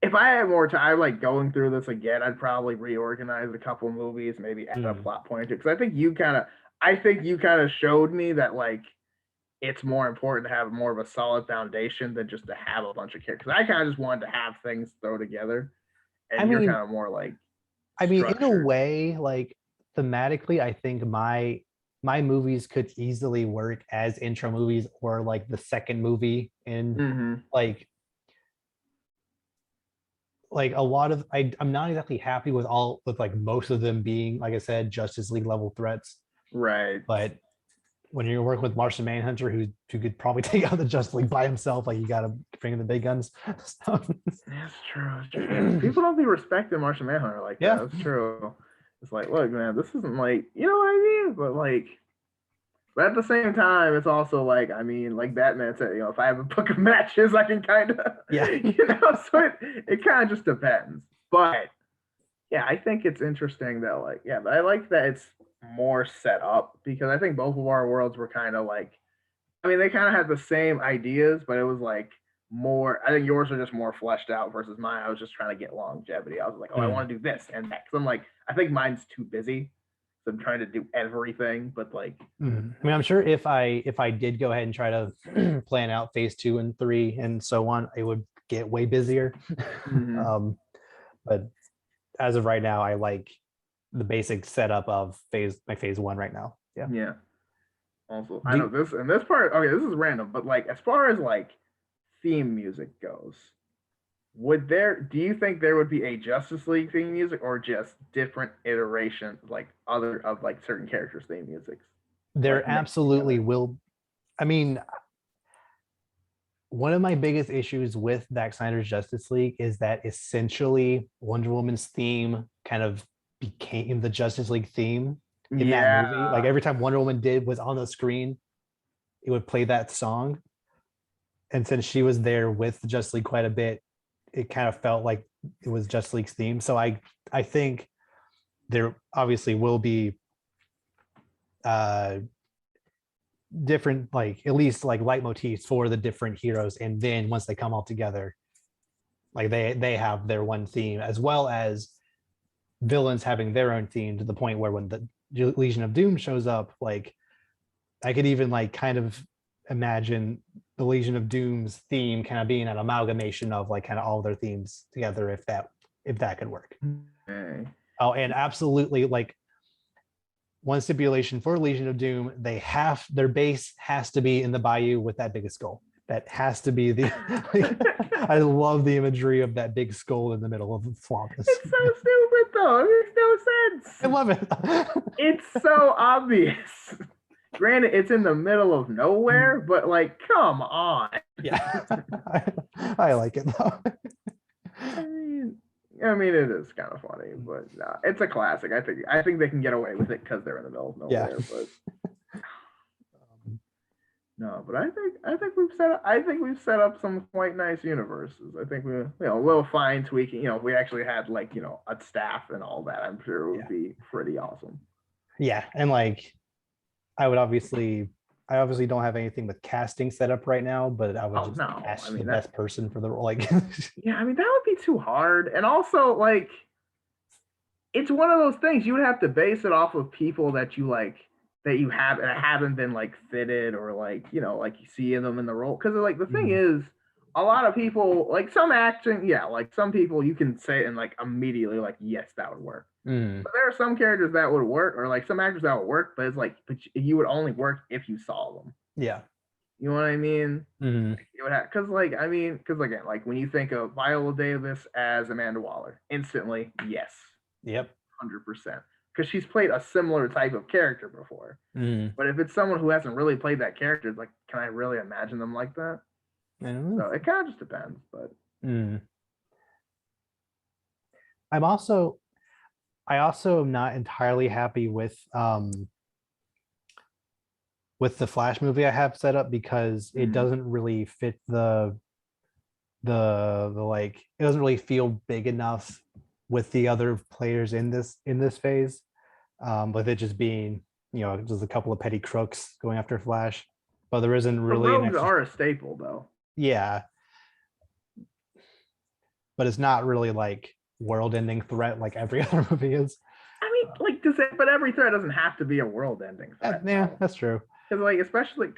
B: if I had more time, like going through this again, I'd probably reorganize a couple movies, maybe add a plot point because I think you kind of showed me that like it's more important to have more of a solid foundation than just to have a bunch of characters. I kind of just wanted to have things throw together, and you're kind of more like.
A: In a way, like thematically, I think my movies could easily work as intro movies or like the second movie in like a lot of I'm not exactly happy with like most of them being, like I said, Justice League level threats.
B: Right.
A: But when you're working with Martian Manhunter, who could probably take out the Justice League by himself, like you got to bring in the big guns.
B: That's true. People don't be respecting Martian Manhunter like that. That's true. It's like, look, man, this isn't like, you know what I mean? But at the same time, it's also like, I mean, like Batman said, if I have a book of matches, I can kind of, so it kind of just depends. But yeah, I think it's interesting that, like, yeah, I like that it's more set up because I think both of our worlds were kind of like, I mean, they kind of had the same ideas, but it was like more. I think yours are just more fleshed out versus mine. I was just trying to get longevity. I was like, oh, I want to do this and that. Because I'm like, I think mine's too busy. So I'm trying to do everything, but like.
A: I mean, I'm sure if I did go ahead and try to plan out phase 2 and 3 and so on, it would get way busier. But as of right now, I like the basic setup of phase 1 right now. Yeah.
B: Yeah. Also, I know this and this part. Okay, this is random, but like as far as like theme music goes, do you think there would be a Justice League theme music or just different iterations like other of like certain characters theme music?
A: There absolutely will. I mean, one of my biggest issues with Zack Snyder's Justice League is that essentially Wonder Woman's theme kind of became the Justice League theme in that movie. Like every time Wonder Woman was on the screen, it would play that song. And since she was there with the Justice League quite a bit, it kind of felt like it was Justice League's theme. So I think there obviously will be different, like at least like leitmotifs for the different heroes. And then once they come all together, like they have their one theme, as well as villains having their own theme, to the point where when the Legion of Doom shows up, like I could even like kind of imagine the Legion of Doom's theme kind of being an amalgamation of like kind of all their themes together, if that could work.
B: Okay.
A: Oh, and absolutely, like one stipulation for Legion of Doom, their base has to be in the bayou with that biggest skull. That has to be the. I love the imagery of that big skull in the middle of the swamp.
B: It's so stupid though. It makes no sense.
A: I love it.
B: It's so obvious. Granted, it's in the middle of nowhere, but like, come on.
A: Yeah, I like it though.
B: I mean, it is kind of funny, but nah, it's a classic. I think they can get away with it because they're in the middle of nowhere.
A: Yeah.
B: But no, but I think we've set up some quite nice universes. I think a little fine tweaking. If we actually had like a staff and all that, I'm sure it would be pretty awesome.
A: Yeah, and like I obviously don't have anything with casting set up right now, but I would just cast the best person for the role. Like,
B: yeah, I mean that would be too hard, and also like, it's one of those things you would have to base it off of people that you like that you have and haven't been like fitted or like like you see them in the role. Because like the thing is, a lot of people like some acting, like some people you can say and like immediately like yes that would work. But there are some characters that would work, or like some actors that would work, but it's like, but you would only work if you saw them.
A: Yeah.
B: You know what I mean? Because again, like when you think of Viola Davis as Amanda Waller, instantly, yes.
A: Yep.
B: 100%. Because she's played a similar type of character before. But if it's someone who hasn't really played that character, it's like, can I really imagine them like that? So it kind of just depends, but.
A: I also am not entirely happy with the Flash movie I have set up because it doesn't really fit the like, it doesn't really feel big enough with the other players in this phase, with it just being just a couple of petty crooks going after Flash, but there isn't really
B: the rogues are a staple though.
A: Yeah, but it's not really like world-ending threat like every other movie is.
B: I mean, like, but every threat doesn't have to be a world-ending threat.
A: Yeah, that's true.
B: Because like, especially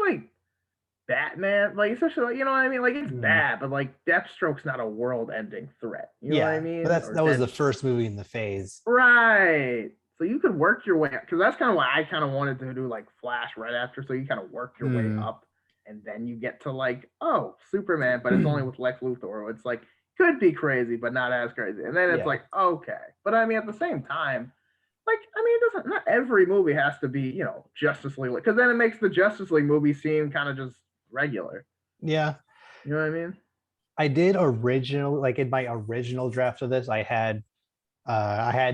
B: like Batman, like especially like, you know what I mean? Like it's bad, but like Deathstroke's not a world-ending threat. You know what I mean?
A: But that was the first movie in the phase,
B: right? So you could work your way up, because that's kind of why I kind of wanted to do like Flash right after. So you kind of work your way up, and then you get to like, oh, Superman, but it's only with Lex Luthor. It's like could be crazy, but not as crazy. And then it's like, okay, but I mean at the same time, like, I mean, it doesn't. Not every movie has to be Justice League, because then it makes the Justice League movie seem kind of just regular.
A: Yeah,
B: you know what I mean?
A: I did originally, like in my original draft of this, I had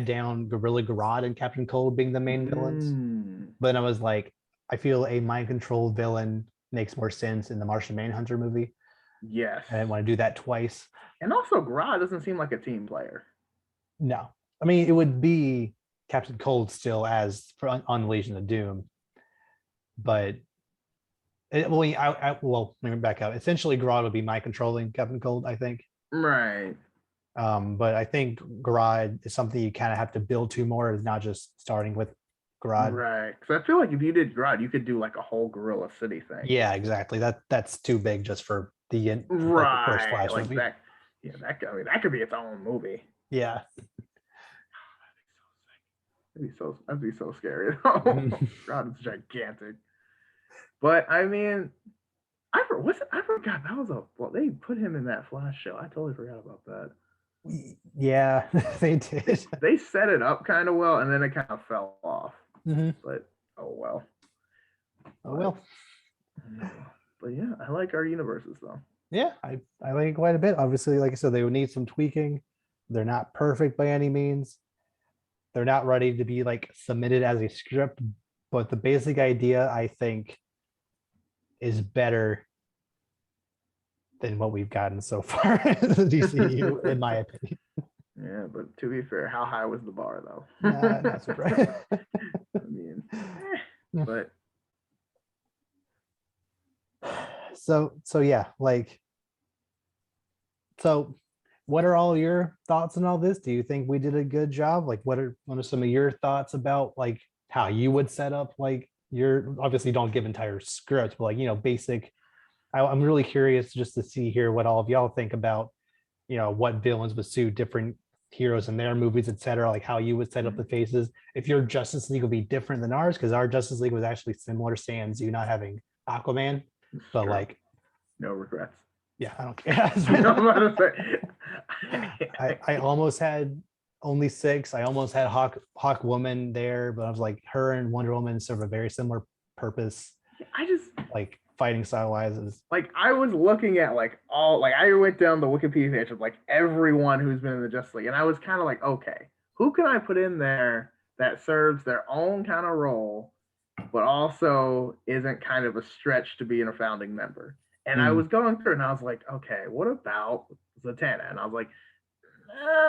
A: down Gorilla Grodd and Captain Cold being the main villains, but I was like, I feel a mind control villain makes more sense in the Martian Manhunter movie.
B: Yes,
A: I didn't want to do that twice.
B: And also, Grodd doesn't seem like a team player.
A: No, I mean it would be Captain Cold still as on Legion of Doom, but well, let me back up. Essentially, Grodd would be my controlling Captain Cold, I think.
B: Right.
A: But I think Grodd is something you kind of have to build to more. Is not just starting with Grodd.
B: Right. Because I feel like if you did Grodd, you could do like a whole Gorilla City thing.
A: Yeah, exactly. That's too big just for the first Flash
B: like
A: movie.
B: That. Yeah, that could be its own movie.
A: Yeah.
B: That'd be so scary. Grodd is gigantic. But I mean, I forgot that was they put him in that Flash show. I totally forgot about that.
A: Yeah, they did.
B: They set it up kind of well, and then it kind of fell off. But oh well.
A: Oh well.
B: But yeah, I like our universes though.
A: Yeah, I like it quite a bit. Obviously, like I said, they would need some tweaking. They're not perfect by any means. They're not ready to be like submitted as a script, but the basic idea, I think, is better than what we've gotten so far in the DCU, in my opinion.
B: Yeah, but to be fair, how high was the bar though?
A: Not surprised.
B: I mean, but
A: so yeah, like, so what are all your thoughts on all this? Do you think we did a good job? Like, what are some of your thoughts about like how you would set up like you're obviously don't give entire scripts, but like, basic. I'm really curious just to see here what all of y'all think about, what villains would suit different heroes in their movies, etc. Like how you would set up the faces. If your Justice League would be different than ours, because our Justice League was actually similar, sans you not having Aquaman, but
B: Sure.
A: like,
B: no regrets.
A: yeah, I don't care.
B: I'm about to say.
A: I almost had only 6. I almost had Hawk Woman there, but I was like, her and Wonder Woman serve a very similar purpose.
B: I just
A: like fighting style wise is
B: like I was looking at like all like I went down the Wikipedia page of like everyone who's been in the Justice League, and I was kind of like, okay, who can I put in there that serves their own kind of role, but also isn't kind of a stretch to being a founding member? And I was going through, and I was like, okay, what about Zatanna? And I was like,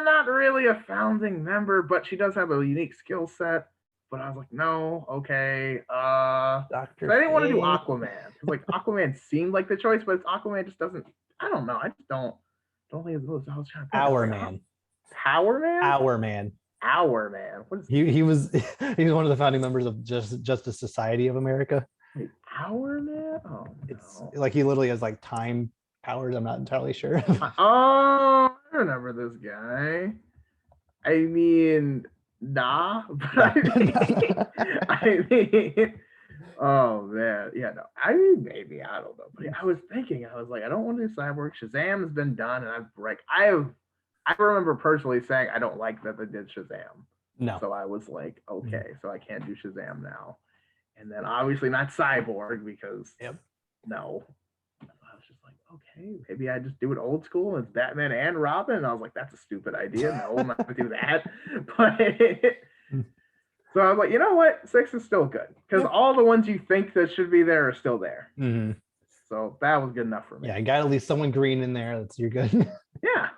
B: not really a founding member, but she does have a unique skill set. But I was like, no, okay.
A: Dr.
B: So I didn't want to do
A: Fate.
B: Aquaman because like Aquaman seemed like the choice, but Aquaman just doesn't. I don't know. I just don't think it's those. I was trying to think.
A: Our
B: like,
A: Man.
B: Power Man.
A: Our Man.
B: Our Man. What is
A: He was he's one of the founding members of Justice Society of America.
B: wait, Our Man? Oh,
A: It's
B: no.
A: like he literally has like time powers. I'm not entirely sure.
B: Oh, I remember this guy. I mean, nah, but I mean, oh man, yeah, no, I mean, maybe I don't know, but I was thinking, I was like, I don't want to do Cyborg. Shazam has been done, and I've like, I remember personally saying I don't like that they did Shazam,
A: No.
B: so I was like, okay, so I can't do Shazam now, and then obviously not Cyborg because no. I was just like, okay, maybe I just do it old school and it's Batman and Robin. And I was like, that's a stupid idea. No, I'm not gonna do that. But so I was like, you know what? 6 is still good because all the ones you think that should be there are still there.
A: Mm-hmm.
B: So that was good enough for me.
A: Yeah, you got at least someone green in there. That's you're good.
B: Yeah.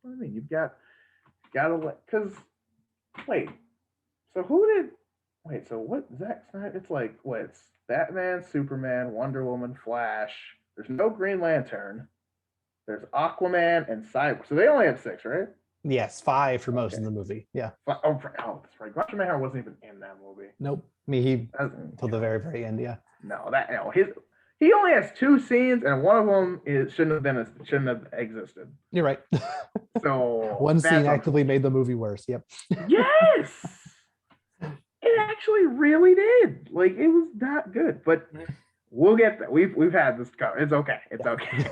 B: I mean, you've gotta let because wait. So who did wait? So what? Zack Snyder? It's like what? It's Batman, Superman, Wonder Woman, Flash. There's no Green Lantern. There's Aquaman and Cyborg. So they only have 6, right?
A: Yes, 5 for most of the movie. Yeah.
B: Oh, that's right. Martian Manhunter wasn't even in that movie.
A: Nope. I mean, he till the very, very end. Yeah.
B: No, he only has 2 scenes, and one of them shouldn't have existed.
A: You're right.
B: So
A: one scene actively made the movie worse. Yep.
B: Yes, it actually really did. Like it was not good, but we'll get that. We've had this cover. It's okay. It's okay.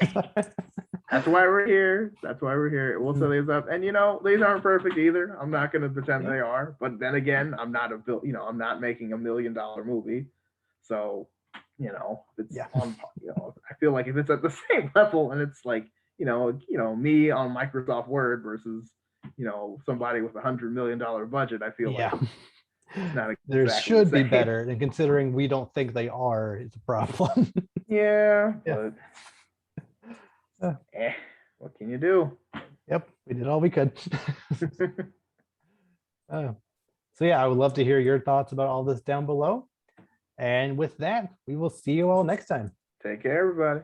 B: That's why we're here. We'll set these up, and these aren't perfect either. I'm not going to pretend they are, but then again, I'm not making $1 million movie, so it's on. I feel like if it's at the same level, and it's like me on Microsoft Word versus somebody with $100 million budget, I feel like it's not exactly
A: there should be better, and considering we don't think they are, it's a problem.
B: But. What can you do?
A: Yep, we did all we could. So yeah, I would love to hear your thoughts about all this down below. And with that, we will see you all next time.
B: Take care, everybody.